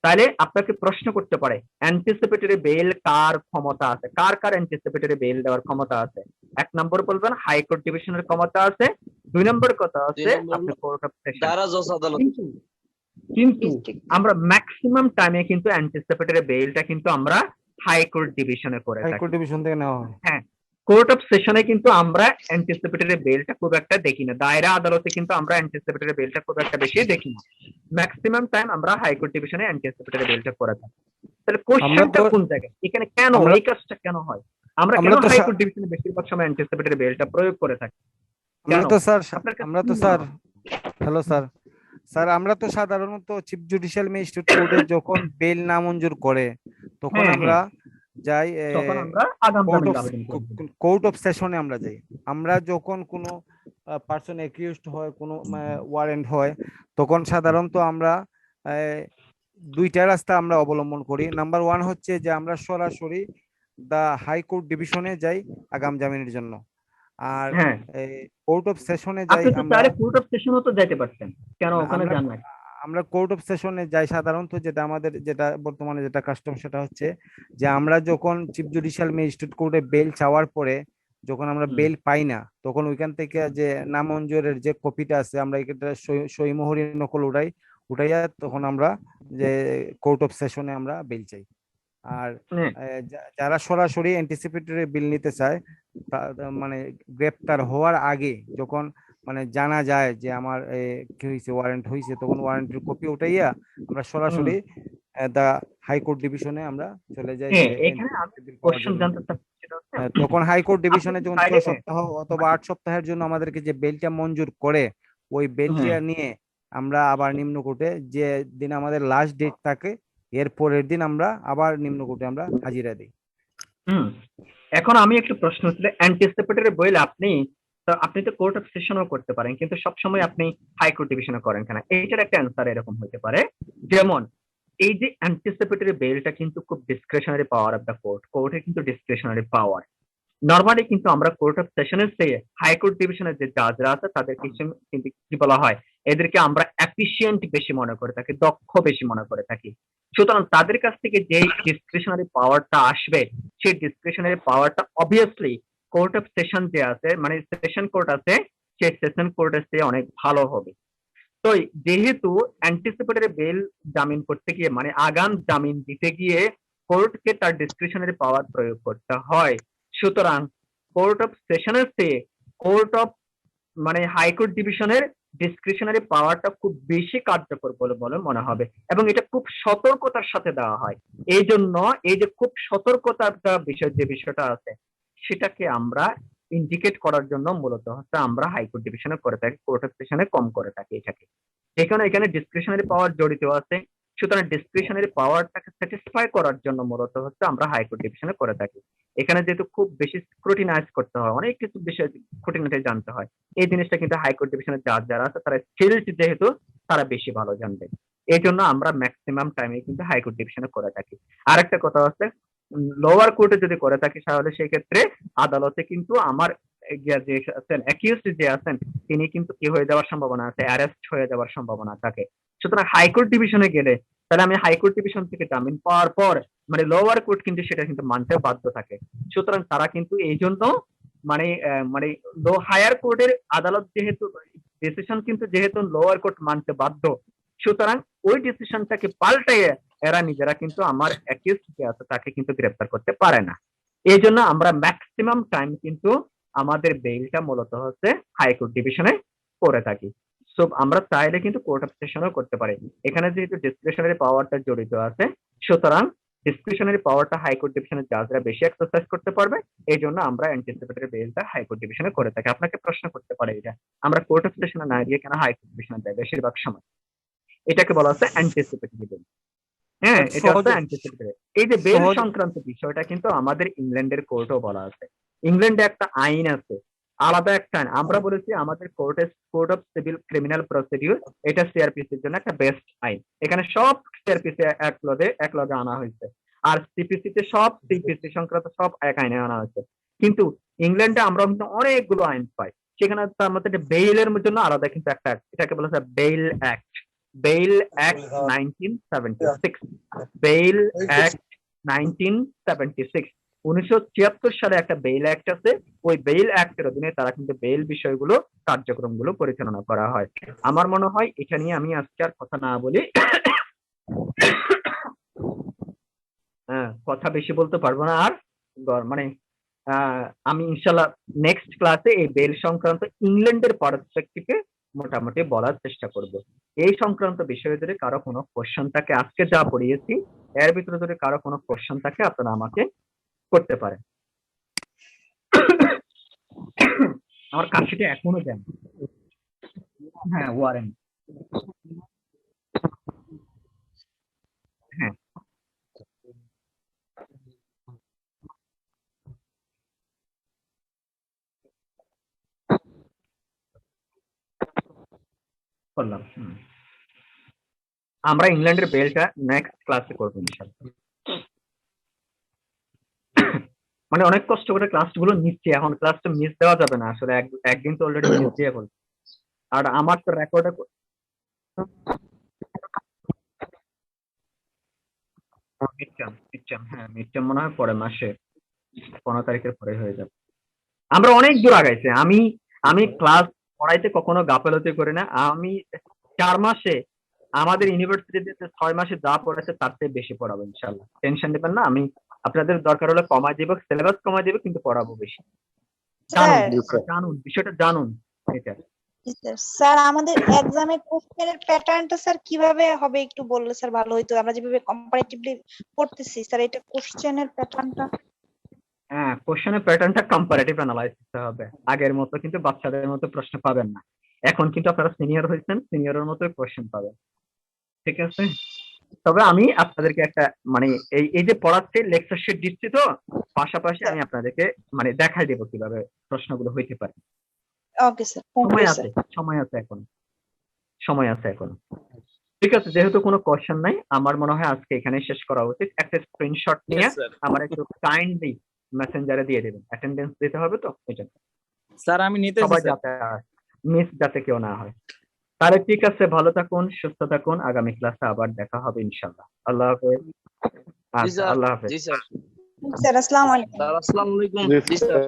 Speaker 1: তাহলে আপনাকে প্রশ্ন করতে পারে অ্যান্টিসিপেটরি বেল কার ক্ষমতা আছে, কার কার অ্যান্টিসিপেটরি বেল দেওয়ার ক্ষমতা আছে? 1 নম্বর বলবেন হাইকোর্ট ডিভিশনের ক্ষমতা আছে, 2 নম্বর কথা আছে আপনি কোর্ট অফ সেশন। কিন্তু আমরা ম্যাক্সিমাম টাইমে কিন্তু অ্যান্টিসিপেটরি বেলটা কিন্তু আমরা হাইকোর্ট ডিভিশনে করে থাকি।
Speaker 3: হাইকোর্ট ডিভিশন থেকে নেওয়া হয়।
Speaker 1: হ্যাঁ, কোর্ট অফ সেশনে কিন্তু আমরা অ্যান্টিসিপেটরি বেলটা খুব একটা দেখি না, দায়রা আদালতে কিন্তু আমরা অ্যান্টিসিপেটরি বেলটা খুব একটা বেশি দেখি না। ম্যাক্সিমাম টাইম আমরা হাইকোর্ট ডিভিশনে অ্যান্টিসিপেটরি বেলটা করে থাকি। তাহলে কোশ্চেনটা কোন জায়গায়, এখানে কেন এই কাজটা কেন হয়? আমরা কেন হাইকোর্ট ডিভিশনে বেশিরভাগ সময় অ্যান্টিসিপেটরি বেলটা প্রয়োগ করে থাকি?
Speaker 3: আমরা তো স্যার হ্যালো স্যার, আমরা তো সাধারণত চিফ জুডিশিয়াল ম্যাজিস্ট্রেট কোর্টে যখন বেল নামঞ্জুর করে তখন আমরা যাই কোর্ট অফ সেশনে আমরা যাই। আমরা যখন কোনো পার্সন অ্যাকিউজড হয়, কোনো ওয়ারেন্ট হয়, তখন সাধারণত আমরা দুইটা রাস্তা আমরা অবলম্বন করি। নাম্বার 1 হচ্ছে যে আমরা সরাসরি দা হাইকোর্ট ডিভিশনে যাই আগাম জামিনের জন্য, আর কোর্ট অফ সেশনে যাই আমরা।
Speaker 1: কোর্ট অফ সেশনও তো যেতে পারতেন, কেন ওখানে যান না?
Speaker 3: আমরা কোর্ট অফ সেশনে যাই সাধারণত, যেটা আমাদের যেটা বর্তমানে যেটা কাস্টম, সেটা হচ্ছে যে আমরা যখন চিফ জুডিশিয়াল ম্যাজিস্ট্রেট কোর্টে বেল চাওয়ার পরে যখন আমরা বেল পাই না, তখন ওইখান থেকে যে নামঞ্জুরের যে কপিটা আছে আমরা এটা সই মোহরি নকল উঠাইয়া তখন আমরা যে কোর্ট অফ সেশনে আমরা বেল চাই। আর যারা সরাসরি অ্যান্টিসিপেটরি বিল নিতে চায়, মানে গ্রেপ্তার হওয়ার আগে যখন মানে জানা যায় যে আমার কি হয়েছে, ওয়ারেন্ট হয়েছে, তখন ওয়ারেন্টের কপি উঠাইয়া আমরা সরাসরি দা হাইকোর্ট ডিভিশনে আমরা চলে যাই। তখন হাইকোর্ট ডিভিশনে যখন 6 সপ্তাহ অথবা 8 সপ্তাহের জন্য আমাদেরকে যে বেলটা মঞ্জুর করে, ওই বেলটা নিয়ে আমরা আবার নিম্ন কোর্টে যে দিন আমাদের লাস্ট ডেট থাকে, এর পরের দিন আমরা আবার নিম্ন কোর্টে আমরা হাজিরা দিই।
Speaker 1: এখন আমি একটু প্রশ্ন ছিল, অ্যান্টিসিপেটরি বেল আপনি তো কোর্ট অফ সেশনও করতে পারেন, কিন্তু সবসময় আপনি হাইকোর্ট ডিভিশনে করেন কেন? এইটার একটা অ্যান্সার এরকম হতে পারে, যেমন এই যে অ্যান্টিসিপেটরি বেলটা কিন্তু খুব discretionary power of the court, কোর্টের কিন্তু ডিসক্রিশনারি পাওয়ার। নরমালি কিন্তু আমরা কোর্ট অফ সেশনের চেয়ে হাইকোর্ট ডিভিশনের যে জাজরা আছে তাদেরকে কিন্তু কি বলা হয়, এদেরকে আমরা এফিশিয়েন্ট বেশি মনে করে থাকি, দক্ষ বেশি মনে করে থাকি। সুতরাং তাদের কাছ থেকে যে ডিসক্রিশনারি পাওয়ারটা আসবে, সেই ডিসক্রিশনারি পাওয়ারটা অবভিয়াসলি কোর্ট অফ সেশন যে আছে, মানে সেশন কোর্ট আছে, সেই সেশন কোর্টের চেয়ে অনেক ভালো হবে। তো যেহেতু অ্যান্টিসিপেটরি বেল জামিন করতে গিয়ে, মানে আগাম জামিন দিতে গিয়ে কোর্টকে তার ডিসক্রিশনারি পাওয়ার প্রয়োগ করতে হয়, সুতরাং কোর্ট অফ সেশনের চেয়ে কোর্ট অফ মানে হাইকোর্ট ডিভিশনের ডিসক্রিশনারি পাওয়ারটা খুব বেশি কার্যকর বলে মনে হবে, এবং এটা খুব সতর্কতার সাথে দেওয়া হয়। এই জন্য এই যে খুব সতর্কতার বিষয়, যে বিষয়টা আছে, সেটাকে আমরা ইন্ডিকেট করার জন্য মূলত হচ্ছে আমরা হাইকোর্ট ডিভিশনে করে থাকি, কোর্ট অফ সেশনে কম করে থাকি এটাকে। এখানে ডিসক্রিশনারি পাওয়ার জড়িত আছে, সুতরাং ডিসক্রিশনারি পাওয়ারটাকে স্যাটিসফাই করার জন্য মূলত হচ্ছে আমরা হাইকোর্ট ডিভিশনে করে থাকি। এখানে যেহেতু খুব বেশি স্ক্রুটিনাইজ করতে হয়, অনেক কিছু বিষয় খুঁটিনাটি জানতে হয়, এই জিনিসটা কিন্তু হাইকোর্ট ডিভিশনের জাজ যারা আছে তারা স্কিলড যেহেতু তারা বেশি ভালো জানবে, এই জন্য আমরা ম্যাক্সিমাম টাইমে কিন্তু হাইকোর্ট ডিভিশনে করে থাকি। আরেকটা কথা হচ্ছে লোয়ার কোর্টে যদি করে থাকি তাহলে সেই ক্ষেত্রে আদালতে কিন্তু আমার যে আছেন অ্যাকিউজড যে আছেন তিনি কিন্তু কি হয়ে যাওয়ার সম্ভাবনা আছে, অ্যারেস্ট হয়ে যাওয়ার সম্ভাবনা থাকে। সুতরাং হাইকোর্ট ডিভিশনে গেলে তাহলে আমি হাইকোর্ট ডিভিশন থেকে জামিন পাওয়ার পর মানে লোয়ার কোর্ট কিন্তু সেটা কিন্তু মানতে বাধ্য থাকে। সুতরাং তারা কিন্তু এই জন্য মানে হায়ার কোর্টের আদালত যেহেতু ডিসিশন কিন্তু যেহেতু লোয়ার কোর্ট মানতে বাধ্য, সুতরাং ওই ডিসিশনটাকে পাল্টাইয়ে এরা নিজেরা কিন্তু আমার অ্যাকিউজড যে আছে তাকে কিন্তু গ্রেফতার করতে পারে না। এই জন্য আমরা ম্যাক্সিমাম টাইম কিন্তু আমাদের বেইলটা মূলত হচ্ছে হাইকোর্ট ডিভিশনে করে থাকি। সো আমরা চাইলে কিন্তু কোর্ট অফ সেশনও করতে পারি। এখানে যেহেতু ডিসক্রিশনারি পাওয়ারটা জড়িত আছে, সুতরাং ডিসক্রিশনারি পাওয়ারটা হাইকোর্ট ডিভিশনের জাজরা বেশি এক্সারসাইজ করতে পারবে, এই জন্য আমরা অ্যান্টিসিপেটরি বেইলটা হাইকোর্ট ডিভিশনে করে থাকি। আপনাকে প্রশ্ন করতে পারে এটা আমরা কোর্ট অফ সেশনে না গিয়ে কেন হাইকোর্ট ডিভিশনে যাই বেশিরভাগ সময়, এটাকে বলা হচ্ছে অ্যান্টিসিপেটরি বেইল। হ্যাঁ, এটা হচ্ছে অ্যান্টিসিপেটরি। এই যে বেল সংক্রান্ত বিষয়টা কিন্তু আমাদের ইংল্যান্ডের কোর্টও বলা আছে। ইংল্যান্ডে একটা আইন আছে, আলাদা একটা আইন। আমরা বলেছি আমাদের code of civil criminal procedure, এটা সিআরপিসির জন্য একটা বেস্ট আইন। এখানে সব সিআরপিসি এক লগে আনা হয়েছে, আর সিপিসি তে সব সিপিসি সংক্রান্ত সব এক আইনে আনা হয়েছে। কিন্তু ইংল্যান্ডে আমরা কিন্তু অনেকগুলো আইন পাই, সেখানে তার মধ্যে বেইলের জন্য আলাদা কিন্তু একটা, এটাকে বলা হয় bail act, bail act 1976, bail act 1976 1976 সালে একটা বেইল অ্যাক্ট আছে। ওই বেইল অ্যাক্টের অধীনে তারা কিন্তু বেইল বিষয়গুলো কার্যক্রমগুলো পরিচালনা করা হয়। আমার মনে হয় এটা নিয়ে আমি আজকে আর কথা না বলি, কথা বেশি বলতে পারবো না আর, মানে আমি ইনশাল্লাহ নেক্সট ক্লাসে এই বেইল সংক্রান্ত ইংল্যান্ডের পারস্পেক্টিভে মোটামুটি বলার চেষ্টা করব। এই সংক্রান্ত বিষয়ে যদি কারো কোনো কোশ্চেন থাকে, আজকে যা পড়িয়েছি এর ভিতরে যদি কারো কোনো কোশ্চেন থাকে আপনারা আমাকে করতে পারেন। আমার কাশিটা এখনো দেন। হ্যাঁ, ওয়ারেন। হ্যাঁ, করলাম। আমরা ইংল্যান্ডের বেলটা নেক্সট ক্লাসে করবো ইনশাআল্লাহ। মানে অনেক কষ্ট করে ক্লাসগুলো নিচ্ছি, এখন ক্লাসটা মিস দেওয়া যাবে না আসলে, একদিন তো অলরেডি মিস দিয়ে বলছি। আর আমার তো রেকর্ডে মিডটার্ম মনে হয় পরে মাসে 15 তারিখের পরে হয়ে যাবে। আমরা অনেক দূর আগাইছি। আমি ক্লাস পড়াইতে কখনো গাফেলতি করি না। আমি 4 মাসে আমাদের ইউনিভার্সিটিতে 6 মাসে যা পড়াচ্ছে তার চেয়ে বেশি পড়াবো ইনশাআল্লাহ, টেনশন নেবেন না। আমি আপনাদের দরকার হলে কমাই দিব, সিলেবাস কমাই দিব, কিন্তু পড়াবো বেশি। জানুন বিষয়টা, জানুন এটা।
Speaker 12: স্যার আমাদের এক্সামে কোশ্চেনের প্যাটার্নটা স্যার কিভাবে হবে একটু বললে স্যার ভালো হতো। আমরা যেভাবে কম্পারেটিভলি পড়তেছি স্যার, এটা কোশ্চেনের প্যাটার্নটা।
Speaker 1: হ্যাঁ, কোশ্চেনের প্যাটার্নটা কম্পারেটিভ অ্যানালাইসিস হবে। আগের মতো কিন্তু বাচ্চাদের মতো প্রশ্ন পাবেন না। এখন কিন্তু আপনারা সিনিয়র হয়েছেন, সিনিয়রের মতোই কোশ্চেন পাবেন, ঠিক আছে? তবে আমি আপনাদেরকে একটা মানে এই যে পড়াচ্ছি লেকচার শিট দিচ্ছি, তো পাশাপাশি আমি আপনাদেরকে মানে দেখাই দেবো কিভাবে প্রশ্নগুলো হইতে পারে।
Speaker 12: ওকে স্যার,
Speaker 1: সময় আছে এখন। ঠিক আছে, যেহেতু কোনো কোশ্চেন নাই আমার মনে হয় আজকে এখানে শেষ করা উচিত। একটা স্ক্রিনশট নিয়ে আমার একটু কাইন্ডলি মেসেঞ্জারে দিয়ে দেবেন, অ্যাটেন্ডেন্স দিতে হবে তো এটা
Speaker 4: স্যার। আমি নিতেছি
Speaker 1: সবাই যাতে মিস যাতে কেউ না হয়। তাহলে ঠিক আছে, ভালো থাকুন, সুস্থ থাকুন। আগামী ক্লাসে আবার দেখা হবে ইনশাআল্লাহ। আল্লাহ হাফেজ। আল্লাহ হাফেজ।
Speaker 6: জি স্যার।
Speaker 12: স্যার আসসালামু আলাইকুম।
Speaker 6: স্যার আসসালামু আলাইকুম। জি স্যার।